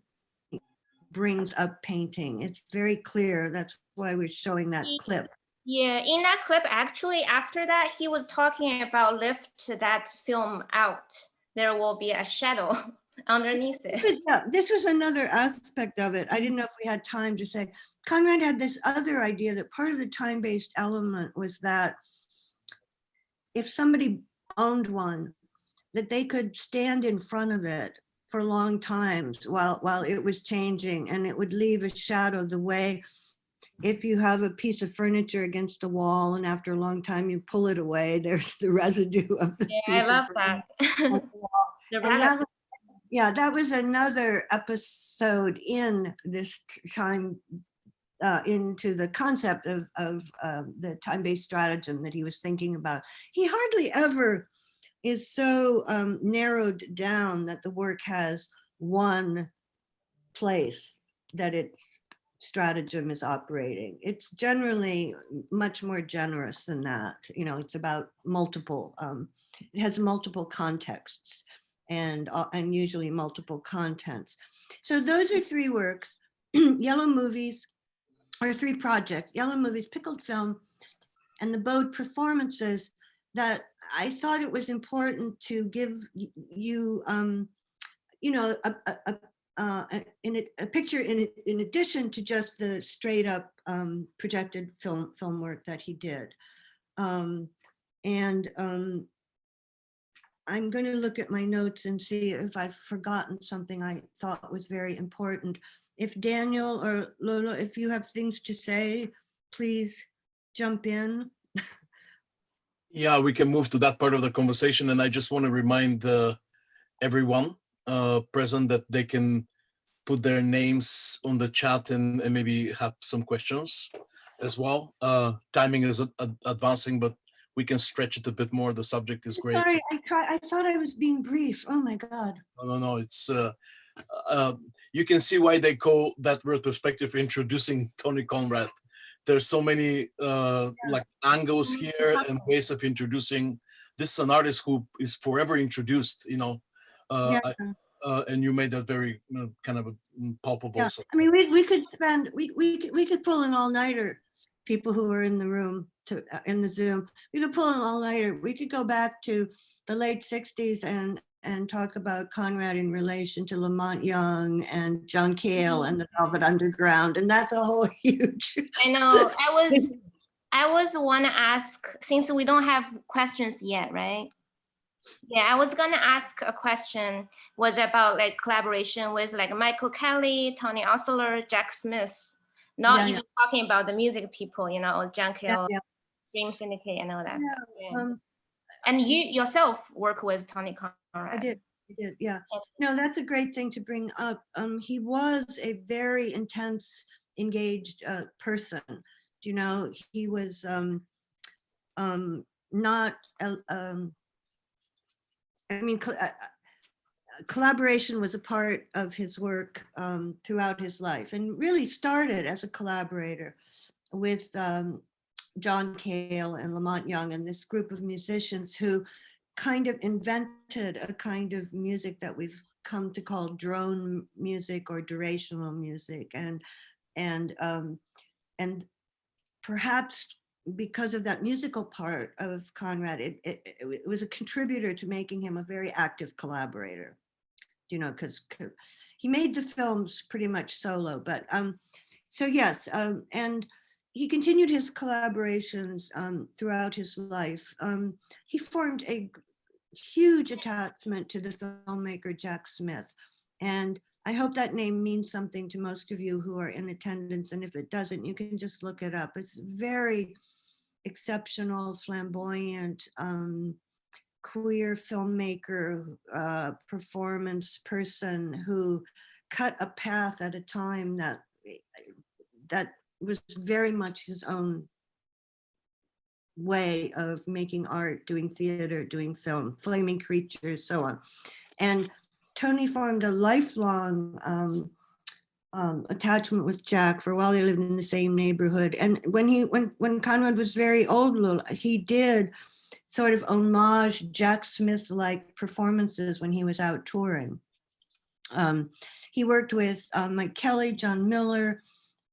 brings up painting. It's very clear. That's why we're showing that clip. Yeah, in that clip, actually, after that, he was talking about lift that film out. There will be a shadow underneath it. Yeah, this was another aspect of it. I didn't know if we had time to say. Conrad had this other idea that part of the time-based element was that if somebody owned one, that they could stand in front of it for long times while it was changing, and it would leave a shadow the way if you have a piece of furniture against the wall and after a long time you pull it away, there's the residue of the piece. I love that. And that was, yeah, that was another episode in this time into the concept of the time-based stratagem that he was thinking about. He hardly ever is so narrowed down that the work has one place that its stratagem is operating. It's generally much more generous than that. You know, it's about multiple, it has multiple contexts and usually multiple contents. So those are three works, Yellow Movies, or three projects, Yellow Movies, Pickled Film, and the Bode performances, that I thought it was important to give you, you know, a picture in addition to just the straight up projected film work that he did. I'm going to look at my notes and see if I've forgotten something I thought was very important. If Daniel or Lola, if you have things to say, please jump in. Yeah, we can move to that part of the conversation. And I just want to remind everyone present that they can put their names on the chat and maybe have some questions as well. Timing is advancing, but we can stretch it a bit more. The subject is great. Sorry, I thought I was being brief. Oh my God. No, it's, you can see why they call that retrospective introducing Tony Conrad. There's so many like angles here and ways of introducing. This is an artist who is forever introduced, you know, and you made that very kind of palpable. Yeah. I mean, we could spend, we could pull an all-nighter, people who are in the room to in the Zoom. We could pull an all-nighter. We could go back to the late 60s and talk about Conrad in relation to Lamont Young and John Cale and the Velvet Underground, and that's a whole huge. I know. I was want to ask, since we don't have questions yet, right? Yeah, I was gonna ask a question, was about like collaboration with like Michael Kelly, Tony Osler, Jack Smith, not even talking about the music people, you know, John Cale, Dream Syndicate and all that stuff. Yeah. And you yourself work with Tony Conrad. I did, yeah. No, that's a great thing to bring up. He was a very intense, engaged person. You know, he was not I mean, collaboration was a part of his work throughout his life, and really started as a collaborator with John Cale and Lamont Young and this group of musicians who kind of invented a kind of music that we've come to call drone music or durational music, and perhaps because of that musical part of Conrad, it was a contributor to making him a very active collaborator, you know, because he made the films pretty much solo. But so yes, and he continued his collaborations throughout his life. He formed a huge attachment to the filmmaker Jack Smith, and I hope that name means something to most of you who are in attendance, and if it doesn't, you can just look it up. It's very exceptional, flamboyant, queer filmmaker, performance person who cut a path at a time that was very much his own way of making art, doing theater, doing film, Flaming Creatures, so on. And Tony formed a lifelong attachment with Jack for a while. They lived in the same neighborhood. And when Conrad was very old, he did sort of homage Jack Smith-like performances when he was out touring. He worked with Mike Kelly, John Miller,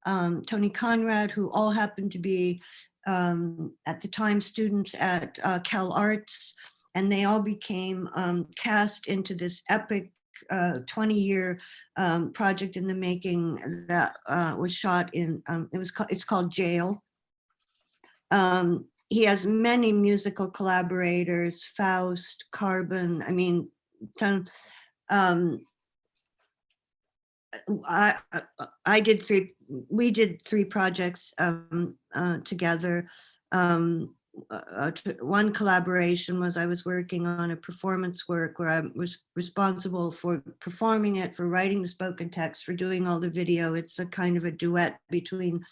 Tony Conrad, who all happened to be at the time students at Cal Arts, and they all became cast into this epic 20-year project in the making that was shot in, it's called Jail. He has many musical collaborators, Faust, Carbon, I mean, we did three projects together. One collaboration was I was working on a performance work where I was responsible for performing it, for writing the spoken text, for doing all the video. It's a kind of a duet between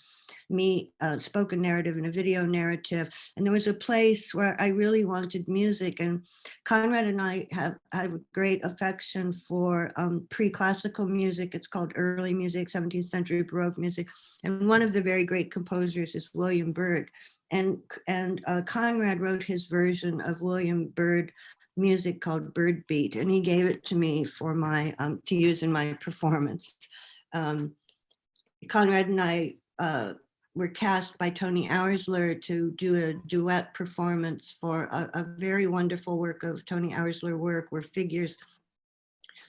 me, spoken narrative, and a video narrative. And there was a place where I really wanted music, and Conrad and I have a great affection for pre-classical music. It's called early music, 17th century Baroque music. And one of the very great composers is William Byrd. And Conrad wrote his version of William Byrd music called Bird Beat, and he gave it to me for my to use in my performance. Conrad and I were cast by Tony Oursler to do a duet performance for a very wonderful work of Tony Oursler work, where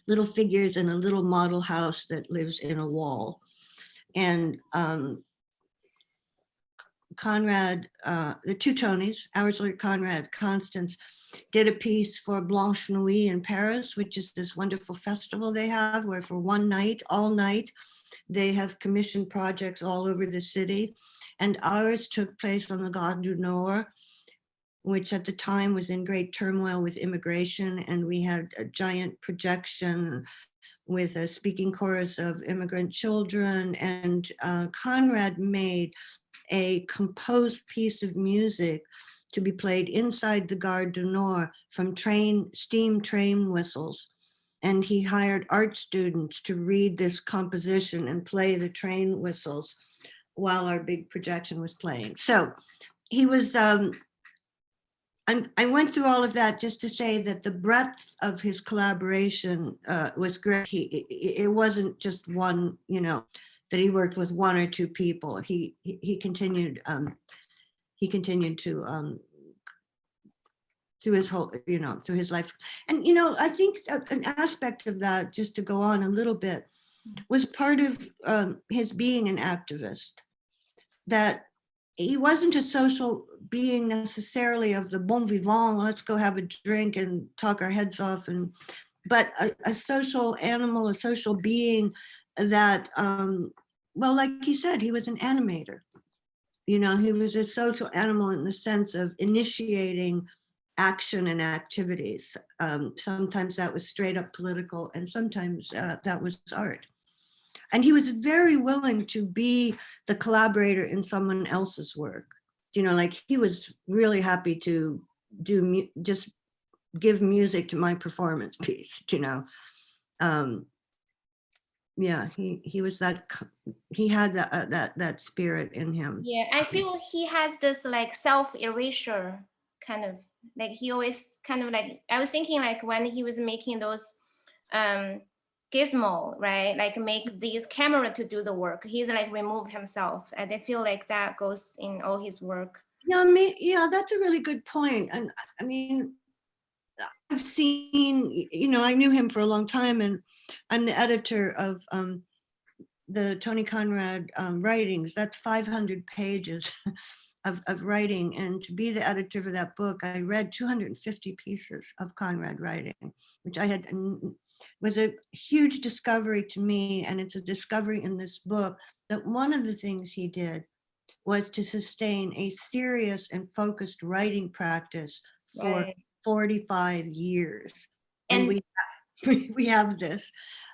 little figures in a little model house that lives in a wall. And Conrad, the two Tonys, Oursler, Conrad, Constance, did a piece for Blanche Nuit in Paris, which is this wonderful festival they have, where for one night, all night, they have commissioned projects all over the city. And ours took place on the Gare du Nord, which at the time was in great turmoil with immigration. And we had a giant projection with a speaking chorus of immigrant children. And Conrad made a composed piece of music to be played inside the Gare du Nord from steam train whistles. And he hired art students to read this composition and play the train whistles while our big projection was playing. So he was, I went through all of that just to say that the breadth of his collaboration was great. It wasn't just one, that he worked with one or two people. He continued to through his whole, through his life. And I think an aspect of that, just to go on a little bit, was part of his being an activist. That he wasn't a social being necessarily of the bon vivant, let's go have a drink and talk our heads off, but a social animal, a social being that, well, like he said, he was an animator. He was a social animal in the sense of initiating action and activities. Sometimes that was straight up political, and sometimes that was art. And he was very willing to be the collaborator in someone else's work. Like he was really happy to do just give music to my performance piece, yeah, he was he had that spirit in him. Yeah, I feel he has this like self-erasure kind of, like he always kind of like, I was thinking like when he was making those gizmo, right? Like make these camera to do the work. He's like remove himself. And I feel like that goes in all his work. Yeah, that's a really good point. And I mean, I've seen, I knew him for a long time, and I'm the editor of the Tony Conrad writings. That's 500 pages of writing. And to be the editor for that book, I read 250 pieces of Conrad writing, which was a huge discovery to me. And it's a discovery in this book that one of the things he did was to sustain a serious and focused writing practice for Right. 45 years. And we have this.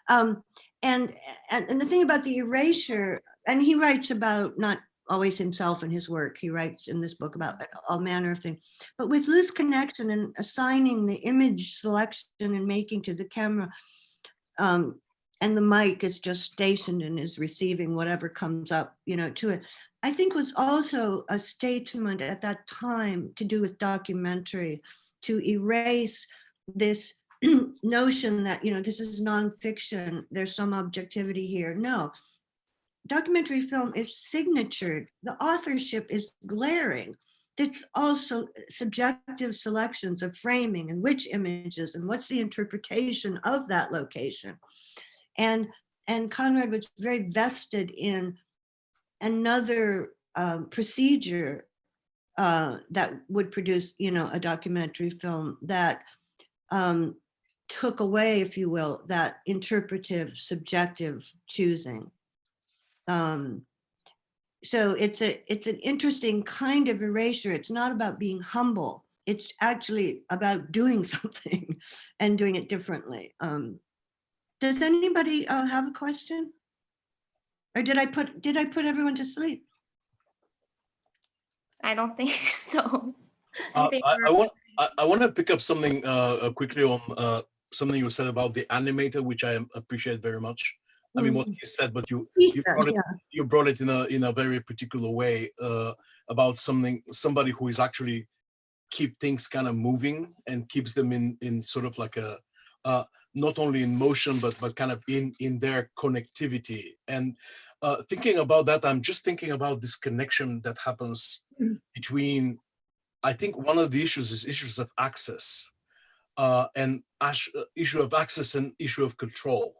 And the thing about the erasure, and he writes about not always himself and his work, he writes in this book about all manner of things, but with loose connection and assigning the image selection and making to the camera, and the mic is just stationed and is receiving whatever comes up, to it, I think was also a statement at that time to do with documentary, to erase this notion that, this is nonfiction, there's some objectivity here. No, documentary film is signatured. The authorship is glaring. It's also subjective selections of framing and which images and what's the interpretation of that location. And Conrad was very vested in another procedure that would produce, a documentary film that took away, if you will, that interpretive, subjective choosing. So it's an interesting kind of erasure. It's not about being humble. It's actually about doing something and doing it differently. Does anybody have a question? Or did I put everyone to sleep? I don't think so. I want to pick up something quickly on something you said about the animator, which I appreciate very much. I mean, what you said, but you brought it in a very particular way about somebody who is actually keep things kind of moving and keeps them in sort of like a not only in motion but kind of in their connectivity. And thinking about that, I'm just thinking about this connection that happens between, I think one of the issues is issues of access and issue of access and issue of control.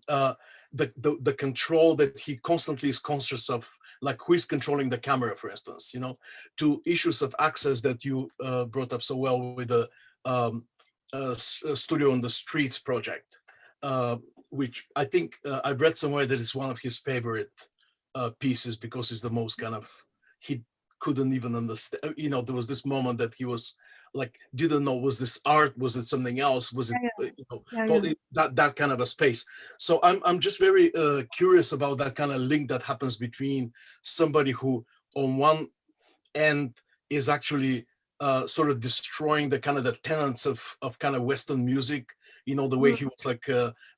The control that he constantly is conscious of, like who is controlling the camera, for instance, to issues of access that you brought up so well with the Studio on the Streets project, which I think I've read somewhere that it's one of his favorite pieces because it's the most kind of, he couldn't even understand, there was this moment that he was like, didn't know, was this art, was it something else, was it that kind of a space. So I'm just very curious about that kind of link that happens between somebody who on one end is actually sort of destroying the kind of the tenets of kind of Western music, the way he was like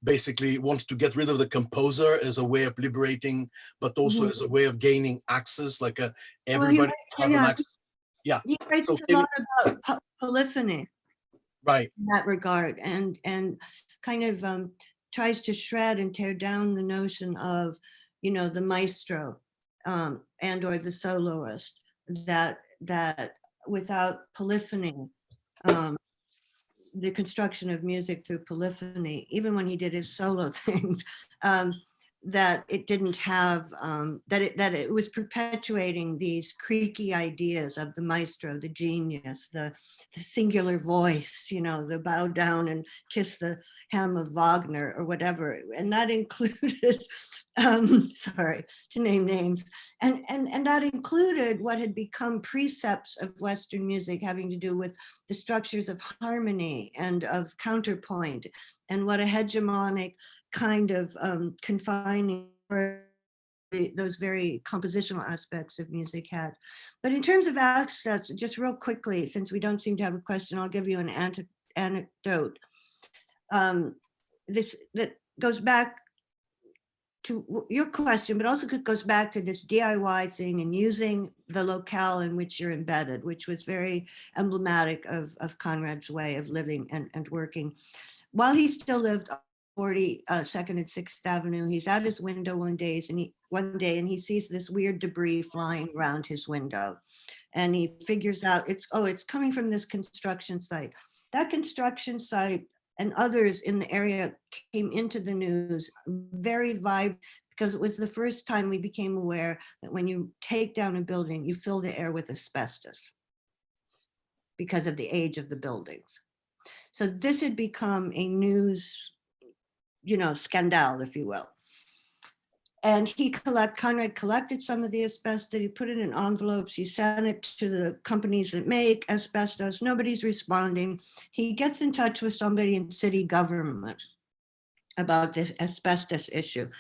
basically wanted to get rid of the composer as a way of liberating, but also as a way of gaining access, like everybody have an access. Yeah, he writes so a lot about polyphony, right, in that regard, and kind of tries to shred and tear down the notion of, the maestro and or the soloist, that without polyphony, the construction of music through polyphony, even when he did his solo things, that it didn't have, that it was perpetuating these creaky ideas of the maestro, the genius, the singular voice, the bow down and kiss the hem of Wagner or whatever. And that included, sorry to name names, and that included what had become precepts of Western music having to do with the structures of harmony and of counterpoint, and what a hegemonic kind of confining those very compositional aspects of music had. But in terms of access, just real quickly, since we don't seem to have a question, I'll give you an anecdote. This that goes back to your question, but also goes back to this DIY thing and using the locale in which you're embedded, which was very emblematic of Conrad's way of living and working. While he still lived on 42nd and 6th Avenue, he's at his window one day and he sees this weird debris flying around his window. And he figures out it's coming from this construction site. That construction site and others in the area came into the news very vibrant, because it was the first time we became aware that when you take down a building, you fill the air with asbestos because of the age of the buildings. So this had become a news, scandal, if you will. And Conrad collected some of the asbestos, he put it in envelopes, he sent it to the companies that make asbestos, nobody's responding. He gets in touch with somebody in city government about this asbestos issue.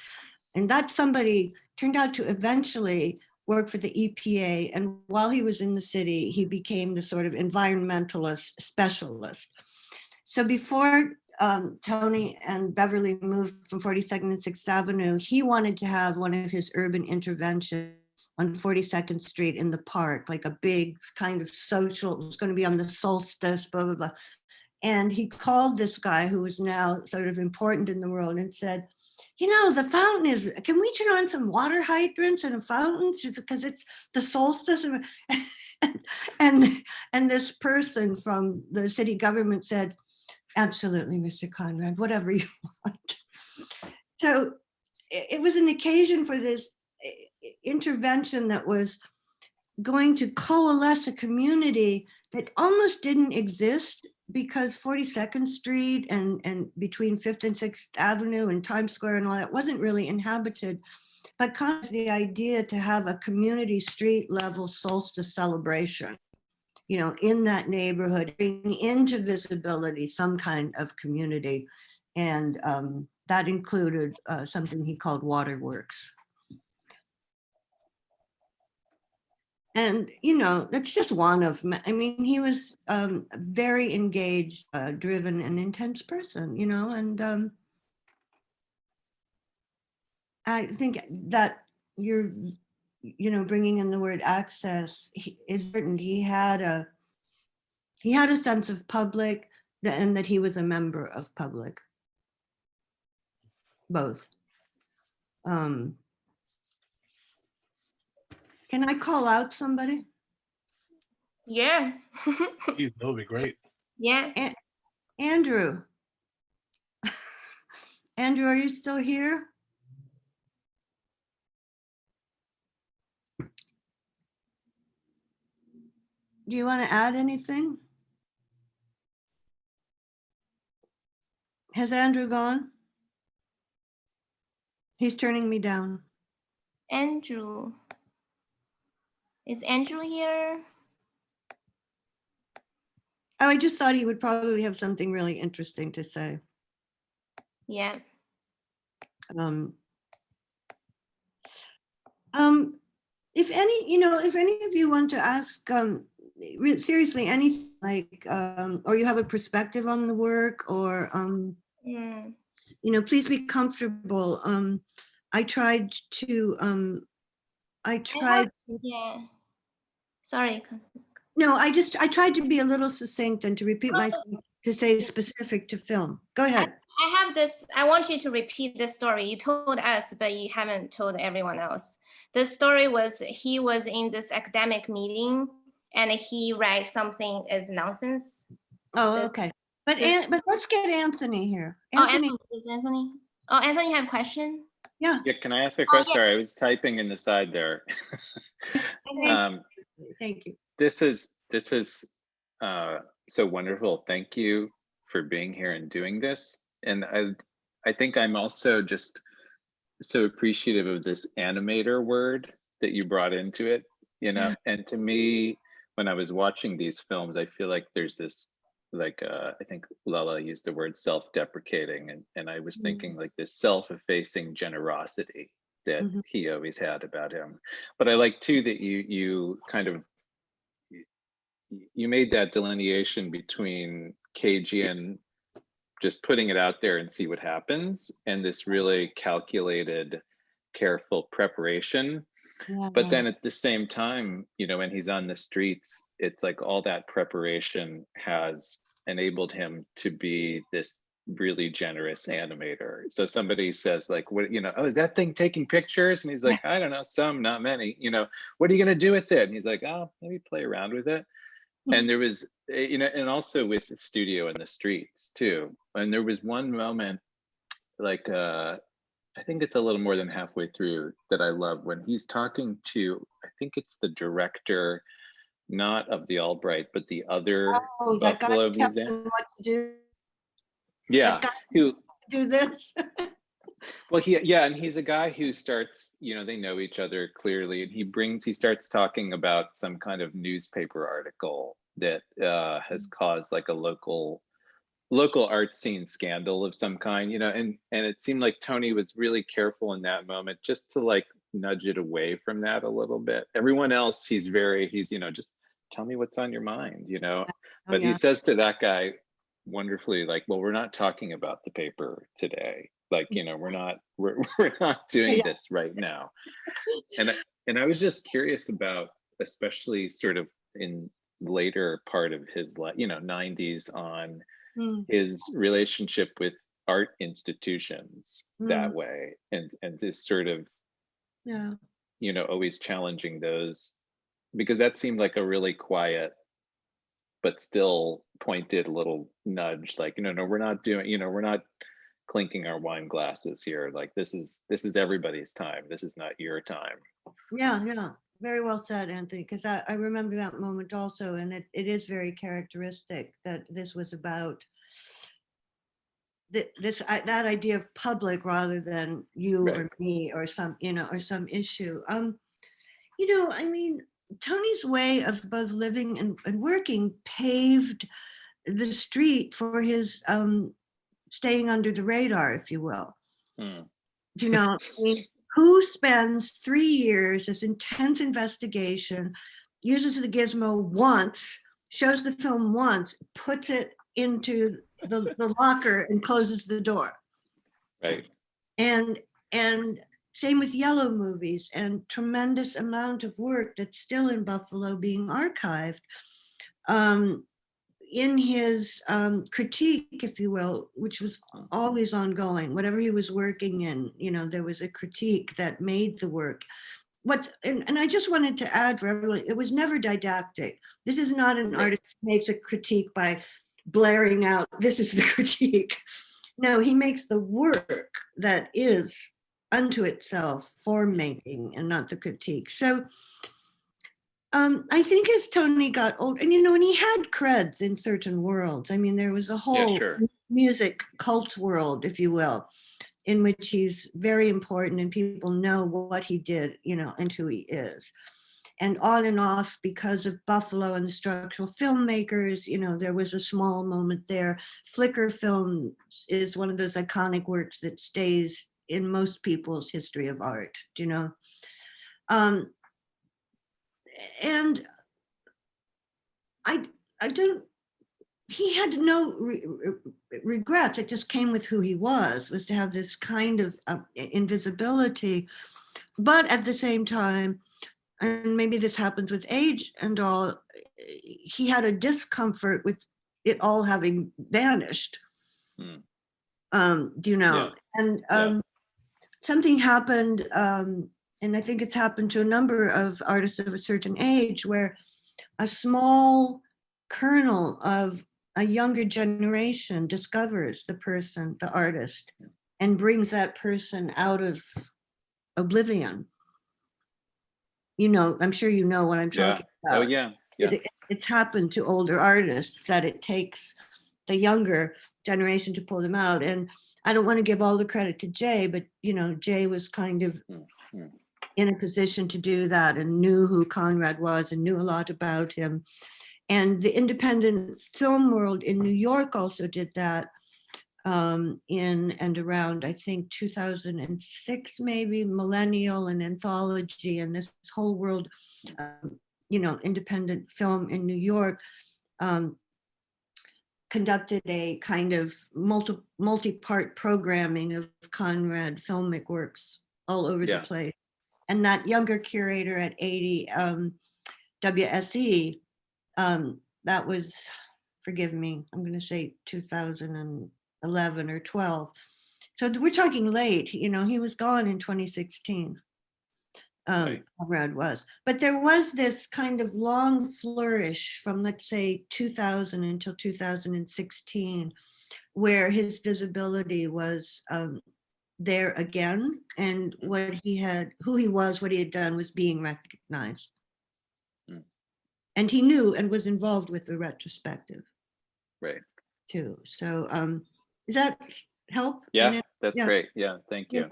And that somebody turned out to eventually work for the EPA. And while he was in the city, he became the sort of environmentalist specialist. So before Tony and Beverly moved from 42nd and 6th Avenue, he wanted to have one of his urban interventions on 42nd Street in the park, like a big kind of social, it was going to be on the solstice, blah, blah, blah. And he called this guy who was now sort of important in the world and said, the fountain can we turn on some water hydrants and a fountain because it's the solstice? And this person from the city government said, absolutely, Mr. Conrad, whatever you want. So it was an occasion for this intervention that was going to coalesce a community that almost didn't exist, because 42nd Street and between 5th and 6th Avenue and Times Square and all that wasn't really inhabited. But the idea to have a community street level solstice celebration, in that neighborhood, bring into visibility some kind of community. And that included something he called waterworks. And, that's just one of, he was a very engaged, driven and intense person, and I think that you're, bringing in the word access is important. He had a sense of public and that he was a member of public, both. Can I call out somebody? Yeah. That would be great. Yeah. Andrew. Andrew, are you still here? Do you want to add anything? Has Andrew gone? He's turning me down. Andrew. Is Andrew here? Oh, I just thought he would probably have something really interesting to say. Yeah. If any of you want to ask seriously anything, like, or you have a perspective on the work, or please be comfortable. I tried. Yeah. Sorry. No, I tried to be a little succinct and to repeat myself, to say specific to film. Go ahead. I have this, I want you to repeat this story. You told us, but you haven't told everyone else. The story was, he was in this academic meeting and he writes something as nonsense. Oh, okay. But let's get Anthony here. Anthony. Oh, Anthony, you have a question? Yeah. Yeah, can I ask a question? Yeah. Sorry, I was typing in the side there. Thank you. This is so wonderful. Thank you for being here and doing this. And I think I'm also just so appreciative of this animator word that you brought into it, and to me, when I was watching these films, I feel like there's this, like, I think Lella used the word self-deprecating, and I was thinking like this self-effacing generosity that Mhm. he always had about him. But I like too that you kind of you made that delineation between cagey and just putting it out there and see what happens, and this really calculated, careful preparation. But Yeah. then at the same time, you know, when he's on the streets, it's like all that preparation has enabled him to be this really generous animator. So somebody says like, what, you know, oh, is that thing taking pictures? And he's like, I don't know, some, not many, you know, what are you going to do with it? And he's like, oh, maybe play around with it. And there was, you know, and also with the studio in the streets too. And there was one moment, like, I think it's a little more than halfway through, that I love when he's talking to, I think it's the director, not of the Albright, but the other Oh, that guy Buffalo who kept Museum. him what to do. Yeah, That guy who, do this. well, yeah, and he's a guy who starts, you know, they know each other clearly, and he starts talking about some kind of newspaper article that has caused like a local art scene scandal of some kind, you know, and it seemed like Tony was really careful in that moment just to like nudge it away from that a little bit. Everyone else, he's, you know, just tell me what's on your mind, you know. Oh, But yeah. he says to that guy wonderfully, like, well, we're not talking about the paper today. Like, you know, we're not doing Yeah. this right now. And I was just curious about, especially sort of in later part of his life, you know, 90s on, Mm, his relationship with art institutions that mm, way, and just sort of, yeah. you know, always challenging those, because that seemed like a really quiet but still pointed little nudge, like, you know, no, we're not doing, you know, we're not clinking our wine glasses here, like this is everybody's time, this is not your time. Yeah, yeah. Very well said, Anthony, because I remember that moment also, and it is very characteristic that this was about that idea of public rather than you Right. or me or some, you know, or some issue. You know, I mean, Tony's way of both living and working paved the street for his staying under the radar, if you will. Hmm. You know, I mean, who spends 3 years, this intense investigation, uses the gizmo once, shows the film once, puts it into the locker and closes the door. Right. And same with yellow movies, and tremendous amount of work that's still in Buffalo being archived. In his critique, if you will, which was always ongoing, whatever he was working in, you know, there was a critique that made the work. And I just wanted to add for everyone, it was never didactic. This is not an artist who makes a critique by blaring out, this is the critique. No, he makes the work that is unto itself form making and not the critique. So I think as Tony got old, and you know, and he had creds in certain worlds. I mean, there was a whole sure. music cult world, if you will, in which he's very important and people know what he did, you know, and who he is. And on and off, because of Buffalo and the structural filmmakers, you know, there was a small moment there. Flicker film is one of those iconic works that stays in most people's history of art, you know. And I don't, he had no regrets. It just came with who he was to have this kind of invisibility. But at the same time, and maybe this happens with age and all, he had a discomfort with it all having vanished. Do you know? Yeah. And something happened, and I think it's happened to a number of artists of a certain age, where a small kernel of a younger generation discovers the person, the artist, and brings that person out of oblivion. You know, I'm sure you know what I'm talking about. Oh yeah. It's happened to older artists that it takes the younger generation to pull them out. And I don't want to give all the credit to Jay, but you know, Jay was kind of in a position to do that and knew who Conrad was and knew a lot about him. And the independent film world in New York also did that. in and around, I think, 2006, maybe, Millennial and Anthology and this whole world, independent film in New York, conducted a kind of multi-part programming of Conrad filmic works all over the place. And that younger curator at 80 WSE, that was, forgive me, I'm going to say 2011 or 12. So we're talking late, he was gone in 2016. Right. Conrad was, but there was this kind of long flourish from, let's say, 2000 until 2016, where his visibility was there again, and who he was, what he had done was being recognized. And he knew and was involved with the retrospective. Right. Too. So does that help? Yeah, that's great. Yeah, thank you.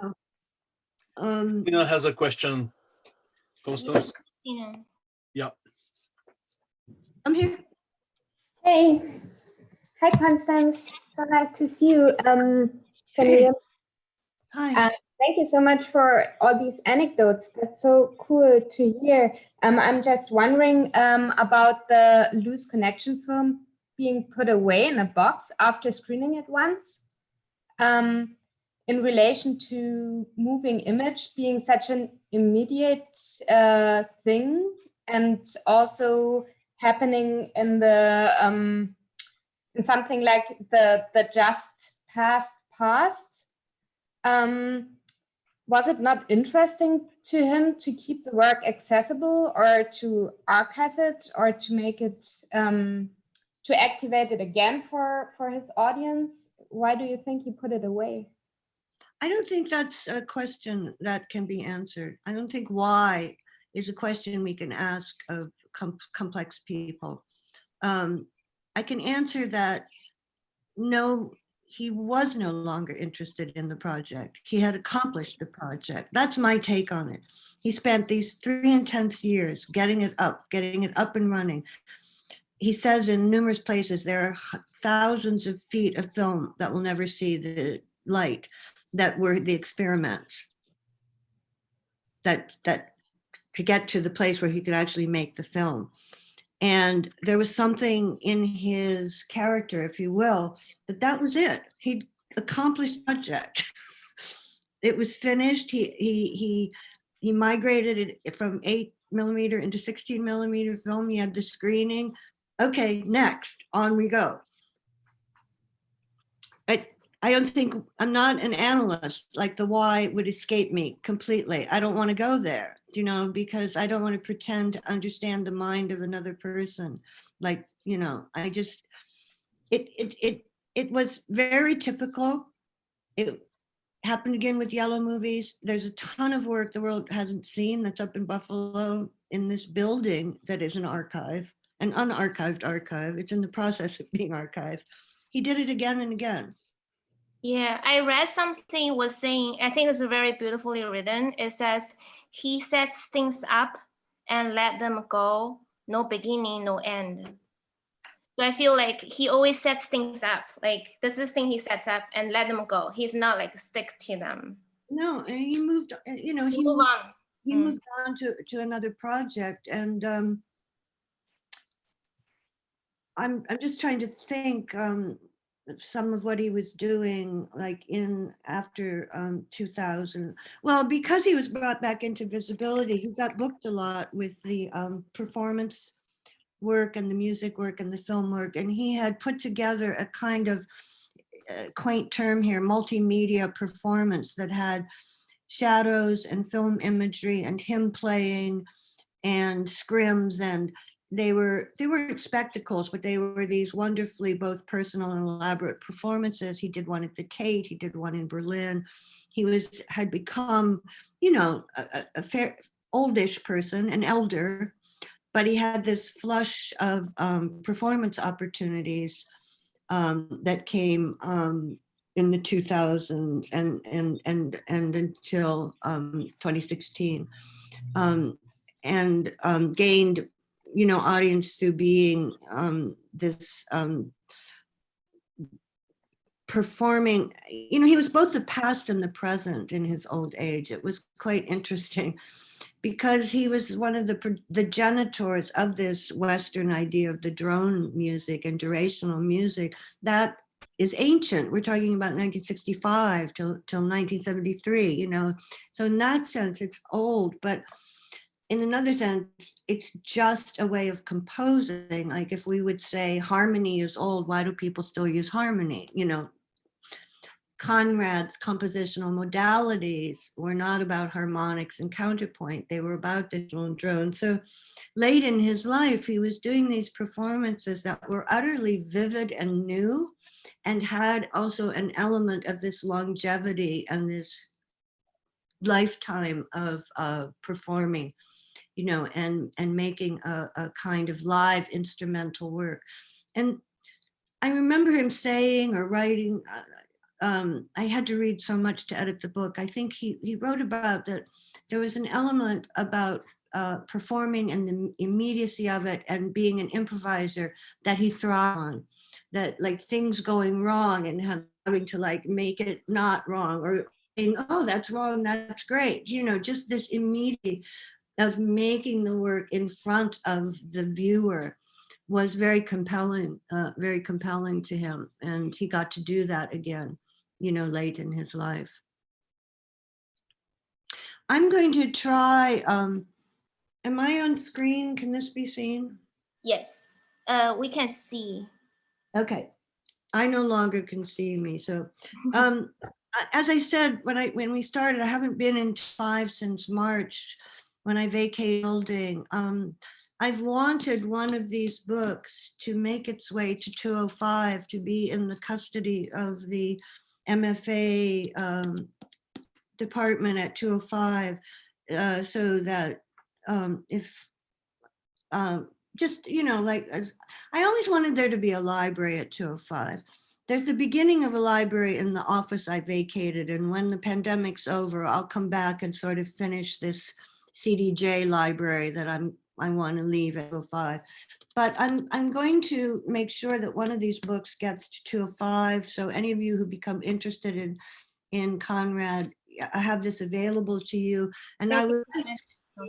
Tina has a question. Constance? Yeah. I'm here. Hey. Hi, Constance. So nice to see you. Can you? Hi. Thank you so much for all these anecdotes. That's so cool to hear. I'm just wondering about the Loose Connection film being put away in a box after screening it once. In relation to moving image being such an immediate thing, and also happening in the in something like the just past. Was it not interesting to him to keep the work accessible, or to archive it, or to make it to activate it again for his audience? Why do you think he put it away? I don't think that's a question that can be answered. I don't think why is a question we can ask of complex people. I can answer that no, he was no longer interested in the project. He had accomplished the project. That's my take on it. He spent these 3 intense years getting it up and running. He says in numerous places there are thousands of feet of film that will never see the light, that were the experiments that to get to the place where he could actually make the film. And there was something in his character, if you will, that was it. He'd accomplished the project. It was finished. He migrated it from 8mm into 16mm film. He had the screening. Okay, next, on we go. I don't think, I'm not an analyst, like the why would escape me completely. I don't want to go there, because I don't want to pretend to understand the mind of another person. Like, I just, it was very typical. It happened again with yellow movies. There's a ton of work the world hasn't seen that's up in Buffalo in this building that is an archive, an unarchived archive. It's in the process of being archived. He did it again and again. Yeah, I read something was saying, I think it was very beautifully written. It says, he sets things up and let them go, no beginning, no end. So I feel like he always sets things up, like this is the thing he sets up and let them go. He's not like stick to them. No, and he moved, he moved on. He moved on to another project, and I'm just trying to think some of what he was doing, like after 2000. Well, because he was brought back into visibility, he got booked a lot with the performance work and the music work and the film work, and he had put together a kind of quaint term here, multimedia performance that had shadows and film imagery and him playing and scrims, and they weren't spectacles, but they were these wonderfully both personal and elaborate performances. He did one at the Tate, he did one in Berlin. He had become, a fair oldish person, an elder, but he had this flush of performance opportunities that came in the 2000s and until 2016, and gained audience through being this performing, you know, he was both the past and the present in his old age. It was quite interesting because he was one of the genitors of this Western idea of the drone music and durational music that is ancient. We're talking about 1965 till 1973, you know. So in that sense, it's old, but in another sense, it's just a way of composing. Like if we would say harmony is old, why do people still use harmony? You know, Conrad's compositional modalities were not about harmonics and counterpoint. They were about digital and drone. So late in his life, he was doing these performances that were utterly vivid and new and had also an element of this longevity and this lifetime of performing, you know, and making a kind of live instrumental work. And I remember him saying or writing, I had to read so much to edit the book. I think he wrote about that there was an element about performing and the immediacy of it and being an improviser that he thrived on, that like things going wrong and having to like make it not wrong or saying, oh, that's wrong, that's great. You know, just this immediate of making the work in front of the viewer was very compelling to him. And he got to do that again, you know, late in his life. I'm going to try, am I on screen? Can this be seen? Yes, we can see. Okay, I no longer can see me. So as I said, when we started, I haven't been in 5 since March when I vacated building. I've wanted one of these books to make its way to 205, to be in the custody of the MFA department at 205, so that if, just, you know, like, I always wanted there to be a library at 205. There's the beginning of a library in the office I vacated, and when the pandemic's over, I'll come back and sort of finish this CDJ library that I want to leave at 205. But I'm going to make sure that one of these books gets to 205. So any of you who become interested in Conrad, I have this available to you. And I would like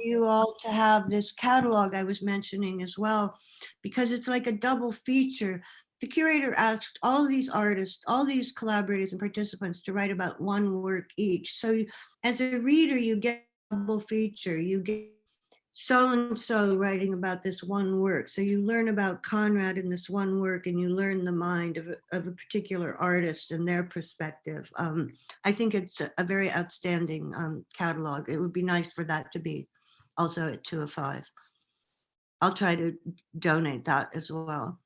you all to have this catalog I was mentioning as well, because it's like a double feature. The curator asked all of these artists, all these collaborators and participants to write about one work each. So as a reader, you get a double feature. You get so-and-so writing about this one work. So you learn about Conrad in this one work, and you learn the mind of a particular artist and their perspective. I think it's a very outstanding catalog. It would be nice for that to be also at 205. I'll try to donate that as well.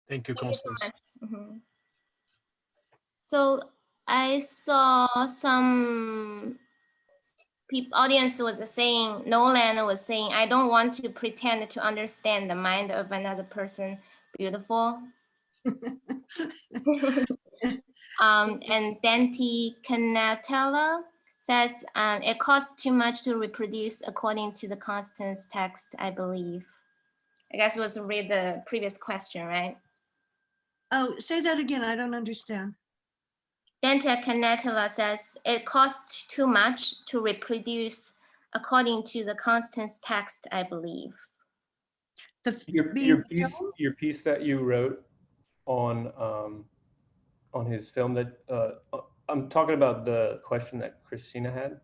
Thank you, Constance. Mhm. So I saw some audience was saying, Nolan was saying, I don't want to pretend to understand the mind of another person. Beautiful. And Dante Canatella says, it costs too much to reproduce according to the Constance text, I believe. I guess it was to read the previous question, right? Oh, say that again, I don't understand. Dante Canatella says, it costs too much to reproduce according to the Constance text, I believe. Your piece that you wrote on his film, that I'm talking about the question that Christina had.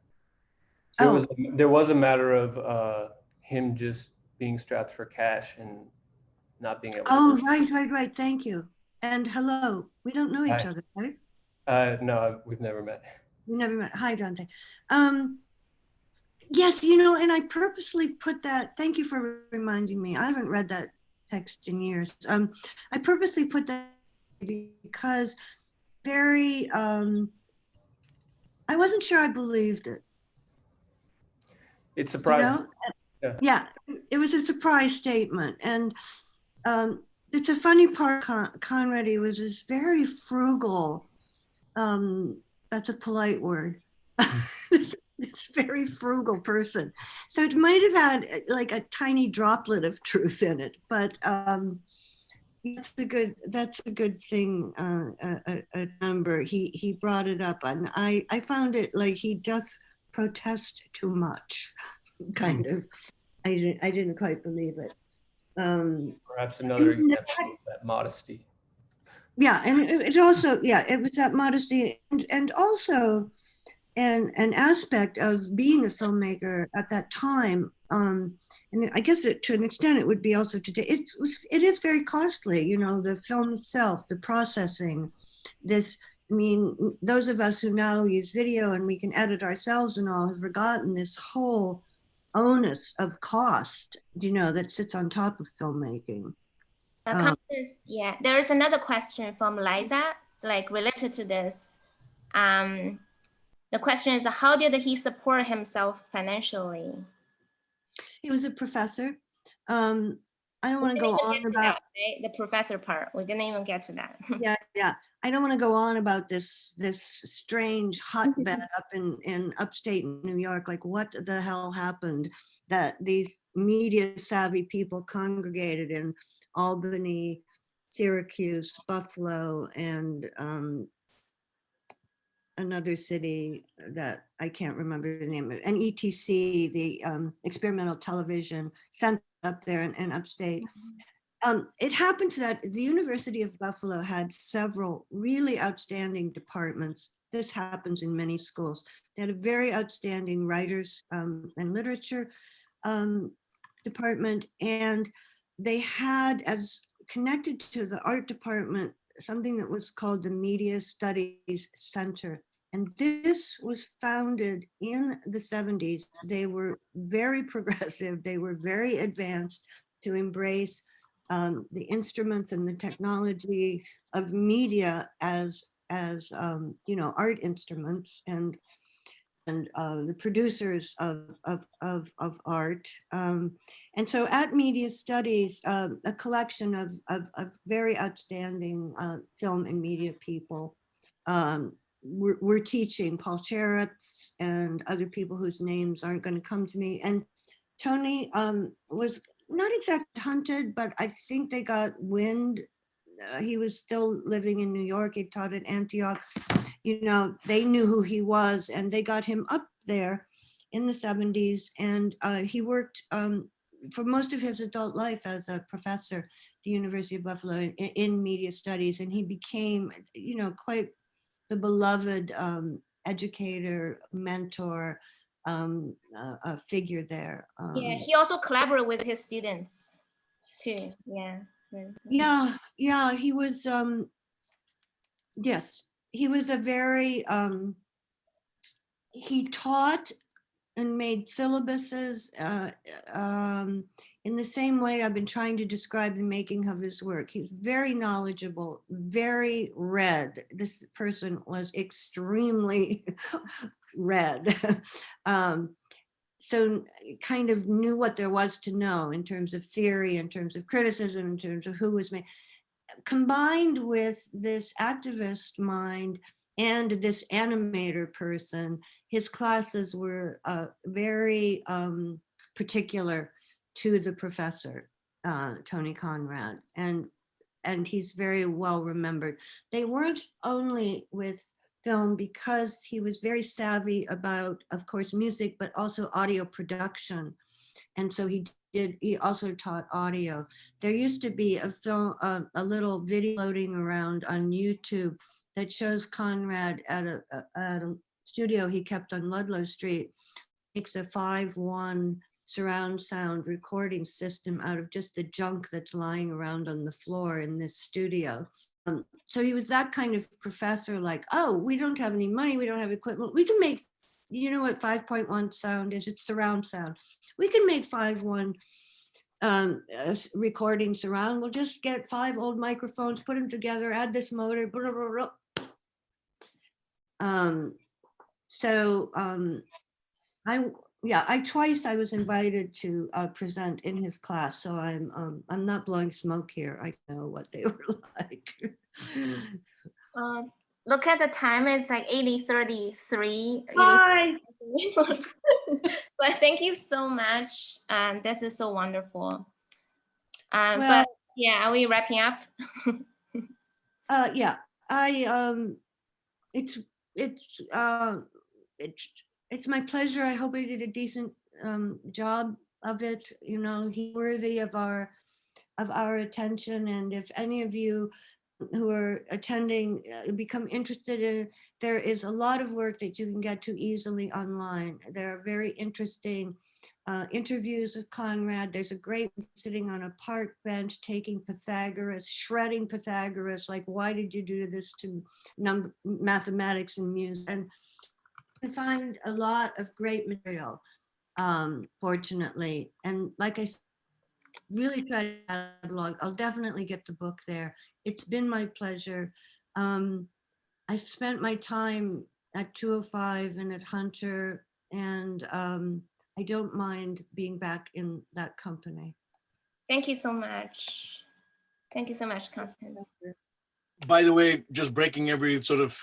There was a matter of him just being strapped for cash and not being able to. Oh, right. Thank you. And hello, we don't know each other, right? No, we've never met. We never met. Hi, Dante. Yes, you know, and I purposely put that, thank you for reminding me. I haven't read that text in years. I purposely put that because I wasn't sure I believed it. It's surprising. You know? Yeah, it was a surprise statement. And it's a funny part, Conrad, he was this very frugal, that's a polite word, this very frugal person. So it might have had like a tiny droplet of truth in it, but That's a good thing, a number. He brought it up, and I found it like he does protest too much, kind of. I didn't quite believe it. Perhaps another and example of that modesty. Yeah, and it also, yeah, it was that modesty, and also an aspect of being a filmmaker at that time. And I guess to an extent it would be also today. It is very costly, you know, the film itself, the processing, this. I mean, those of us who now use video and we can edit ourselves and all have forgotten this whole onus of cost, you know, that sits on top of filmmaking. Yeah, there's another question from Liza. It's like related to this. The question is, how did he support himself financially? He was a professor. I don't want to go on about the professor part. We didn't even get to that. yeah. I don't want to go on about this strange hotbed up in upstate New York. Like, what the hell happened that these media savvy people congregated in Albany, Syracuse, Buffalo, and another city that I can't remember the name of, and ETC, the experimental television center up there in upstate. It happens that the University of Buffalo had several really outstanding departments. This happens in many schools. They had a very outstanding writers and literature department, and they had, as connected to the art department, something that was called the Media Studies Center. And this was founded in the 70s. They were very progressive. They were very advanced to embrace the instruments and the technologies of media as you know, art instruments and the producers of art. And so at Media Studies, a collection of very outstanding film and media people were teaching, Paul Sheretz and other people whose names aren't going to come to me. And Tony was not exactly hunted, but I think they got wind. He was still living in New York. He taught at Antioch. You know, they knew who he was, and they got him up there in the 70s. And he worked for most of his adult life as a professor at the University of Buffalo in media studies. And he became, you know, quite the beloved educator, mentor, a figure there. Yeah, he also collaborated with his students too. Yeah, he was, yes, he was a very, he taught and made syllabuses in the same way I've been trying to describe the making of his work. He was very knowledgeable, very read. This person was extremely read. So kind of knew what there was to know in terms of theory, in terms of criticism, in terms of who was made. Combined with this activist mind and this animator person, his classes were very particular to the professor, Tony Conrad, and he's very well remembered. They weren't only with film because he was very savvy about, of course, music, but also audio production. And so he also taught audio. There used to be a film, a little video floating around on YouTube that shows Conrad at a studio he kept on Ludlow Street, makes a 5.1 surround sound recording system out of just the junk that's lying around on the floor in this studio. So he was that kind of professor, like, oh, we don't have any money, we don't have equipment, we can make, you know what 5.1 sound is? It's surround sound. We can make 5.1 recording surround. We'll just get 5 old microphones, put them together, add this motor, blah, blah, blah. Twice I was invited to present in his class, so I'm not blowing smoke here. I know what they were like. Look at the time, it's like 8:33. Bye. But thank you so much. This is so wonderful. Well, Yeah, are we wrapping up? Yeah, it's it's my pleasure. I hope I did a decent job of it. You know, he's worthy of our attention. And if any of you who are attending become interested in, there is a lot of work that you can get to easily online. There are very interesting interviews with Conrad. There's a great one sitting on a park bench taking Pythagoras, shredding Pythagoras, like, why did you do this to mathematics and music? And you can find a lot of great material, fortunately. And like I said, really try to catalog. I'll definitely get the book there. It's been my pleasure. I've spent my time at 205 and at Hunter, and I don't mind being back in that company. Thank you so much. Thank you so much, Constance. By the way, just breaking every sort of,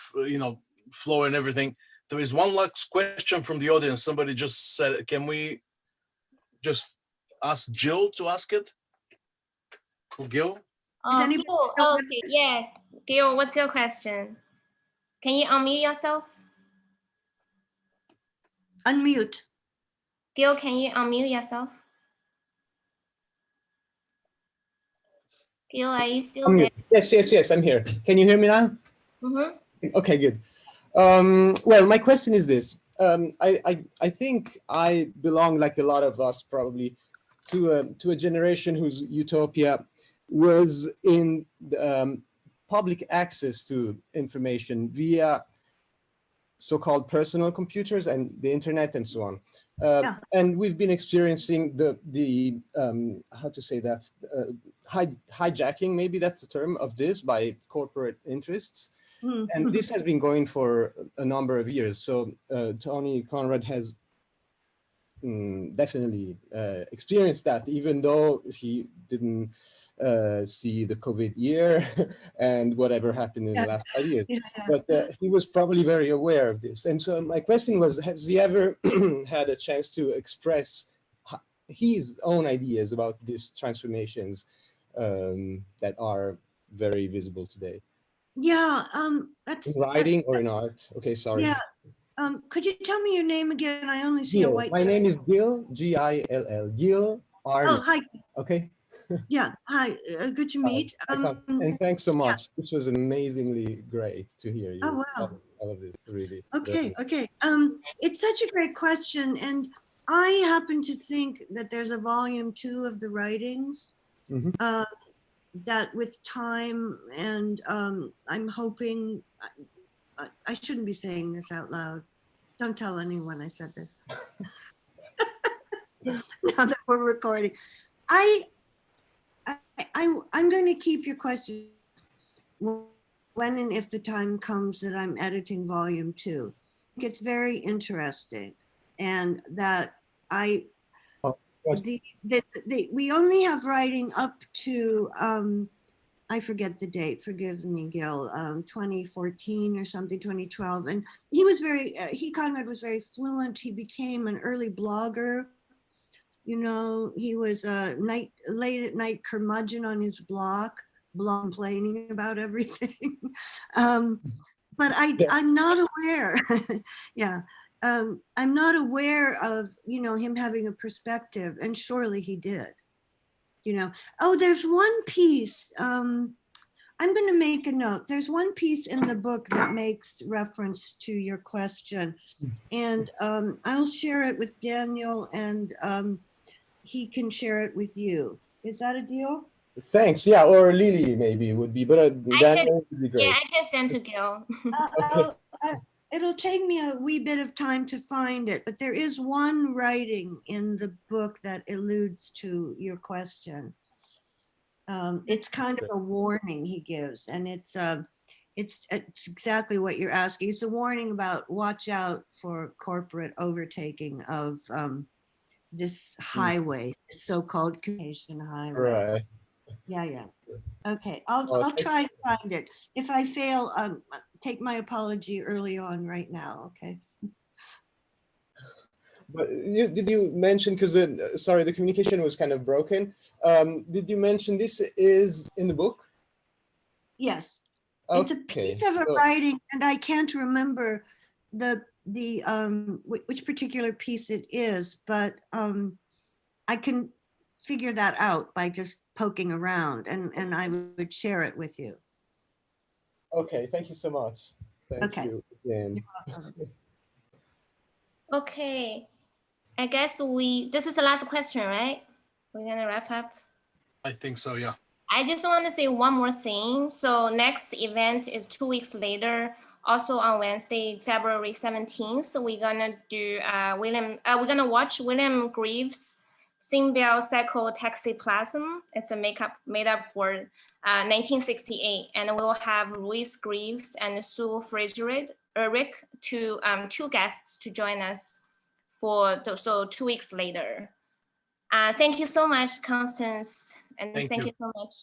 flow and everything. There is one last question from the audience. Somebody just said, can we just ask Jill to ask it? Or Gil? Oh, anybody Gil, still with okay, yeah. Gil, what's your question? Can you unmute yourself? Unmute. Gil, can you unmute yourself? Gil, are you still there? Yes, I'm here. Can you hear me now? Mm-hmm. Okay, good. Well, my question is this. I think I belong, like a lot of us probably, to a generation whose utopia was in public access to information via so-called personal computers and the internet and so on. Yeah. And we've been experiencing the how to say that, hijacking, maybe that's the term, of this by corporate interests. And this has been going for a number of years. So Tony Conrad has definitely experienced that, even though he didn't see the COVID year and whatever happened in the last 5 years. Yeah. But he was probably very aware of this. And so my question was, has he ever had a chance to express his own ideas about these transformations that are very visible today? Yeah, that's In writing or in art? Okay, sorry. yeah. Could you tell me your name again? I only see a Gil. white. My name is Gil, G-I-L-L. Gil Army. Oh, hi. Okay. Yeah, hi. Good to meet. And thanks so much. Yeah. This was amazingly great to hear you. Oh, wow. All of this, really. Okay. It's such a great question. And I happen to think that there's a volume 2 of the writings that with time, and I'm hoping, I shouldn't be saying this out loud. Don't tell anyone I said this. Now that we're recording. I'm going to keep your question when and if the time comes that I'm editing volume 2. I think it's very interesting, and that we only have writing up to I forget the date, forgive me, Gil, 2014 or something, 2012. And he was Conrad was very fluent. He became an early blogger. You know, he was a late at night curmudgeon on his blog complaining about everything. But I'm not aware. Yeah. I'm not aware of, him having a perspective, and surely he did. Oh, there's one piece. I'm going to make a note. There's one piece in the book that makes reference to your question, and I'll share it with Daniel, and he can share it with you. Is that a deal? Thanks. Yeah, or Lily maybe would be, but Daniel would be great. Yeah, I can send to Gil. It'll take me a wee bit of time to find it, but there is one writing in the book that alludes to your question. It's kind of a warning he gives, and it's exactly what you're asking. It's a warning about watch out for corporate overtaking of this highway, this so-called communication highway. Right. Yeah. Okay, I'll try to find it. If I fail, take my apology early on right now, okay? But did you mention, because sorry, the communication was kind of broken. Did you mention this is in the book? Yes. It's a Okay, piece of a so- writing, and I can't remember which particular piece it is, but I can figure that out by just poking around, and I would share it with you. Okay, thank you so much. Thank Okay. you again. You're welcome. Okay, I guess this is the last question, right? We're gonna wrap up. I think so, yeah. I just want to say one more thing. So next event is 2 weeks later, also on Wednesday, February 17th. So we're gonna do we're gonna watch William Greaves' Symbiote Cycle Toxoplasm. It's a made up for 1968, and we'll have Louis Greaves and Sue Frigerid, Rick, two guests to join us for 2 weeks later. Thank you so much, Constance. And Thank thank you. you so much.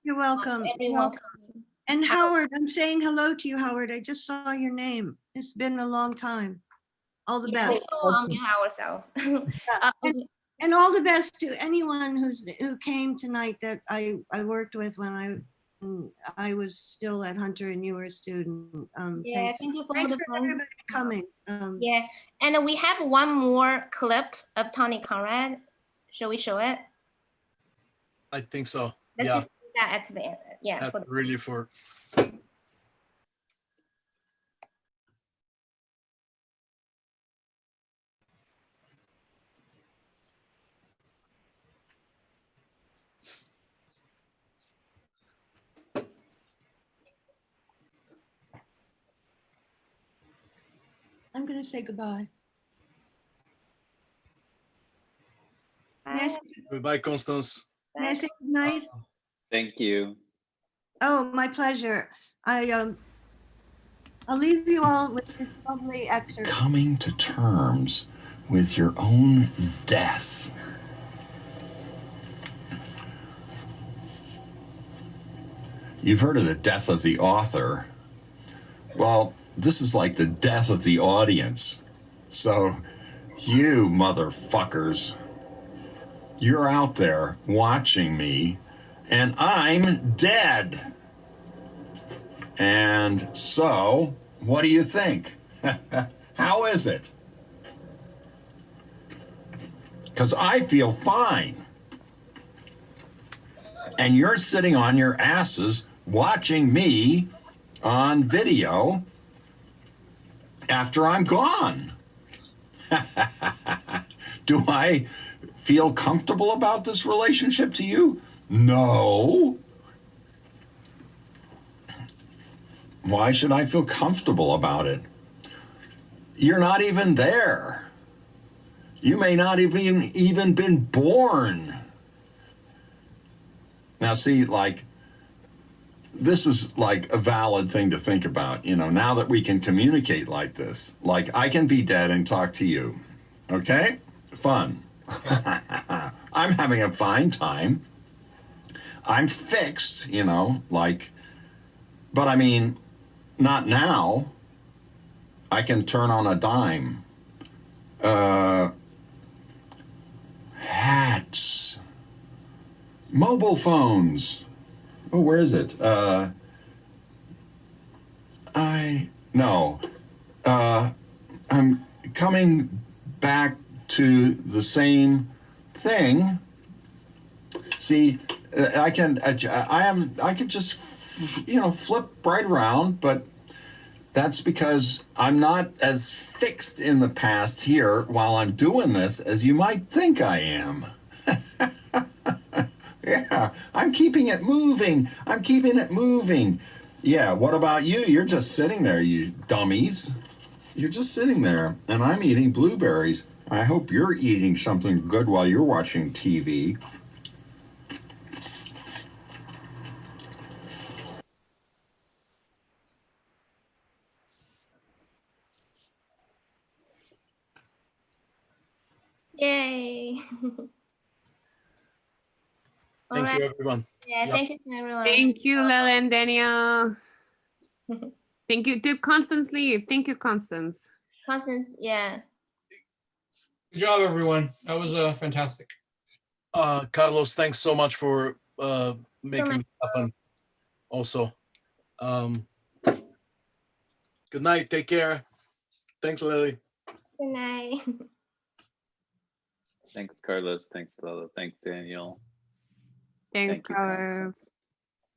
You're welcome. You're Everyone. welcome. And Howard, I'm saying hello to you, Howard. I just saw your name. It's been a long time. All the Yeah, best. we'll unmute ourselves. And all the best to anyone who came tonight that I worked with when I was still at Hunter and you were a student. Yeah, Thanks, thank you for thanks the for fun. everybody coming. Yeah, and we have one more clip of Tony Conrad. Shall we show it? I think so. Let's Yeah, just do that at the end. Yeah. that's For the, really for. I'm gonna say goodbye. Bye. Goodbye, Constance. May I say good night? Thank you. Oh, my pleasure. I'll leave you all with this lovely excerpt. Coming to terms with your own death. You've heard of the death of the author. Well, this is like the death of the audience. So, you motherfuckers, you're out there watching me, and I'm dead. And so, what do you think? How is it? Because I feel fine. And you're sitting on your asses watching me on video after I'm gone. Do I feel comfortable about this relationship to you? No. Why should I feel comfortable about it? You're not even there. You may not have even been born. Now, see, like, this is like a valid thing to think about, you know, now that we can communicate like this. Like, I can be dead and talk to you, okay? Fun. I'm having a fine time. I'm fixed, you know, like, but I mean, not now. I can turn on a dime. Hats. Mobile phones. Oh, where is it? I'm coming back to the same thing. See, I could just, you know, flip right around, but that's because I'm not as fixed in the past here while I'm doing this as you might think I am. Yeah, I'm keeping it moving. I'm keeping it moving. Yeah, what about you? You're just sitting there, you dummies. You're just sitting there, and I'm eating blueberries. I hope you're eating something good while you're watching TV. Yay. All Thank right. you, everyone. Yeah, Yeah. thank you to everyone. Thank you, Lila and Daniel. Thank you. Did Constance leave? Thank you, Constance. Constance, yeah. Good job, everyone. That was fantastic. Carlos, thanks so much for making much. it happen. Also, good night. Take care. Thanks, Lily. Good night. Thanks, Carlos. Thanks, Lolo. Thanks, Daniel. Thanks, Thank you, Carlos. Constance.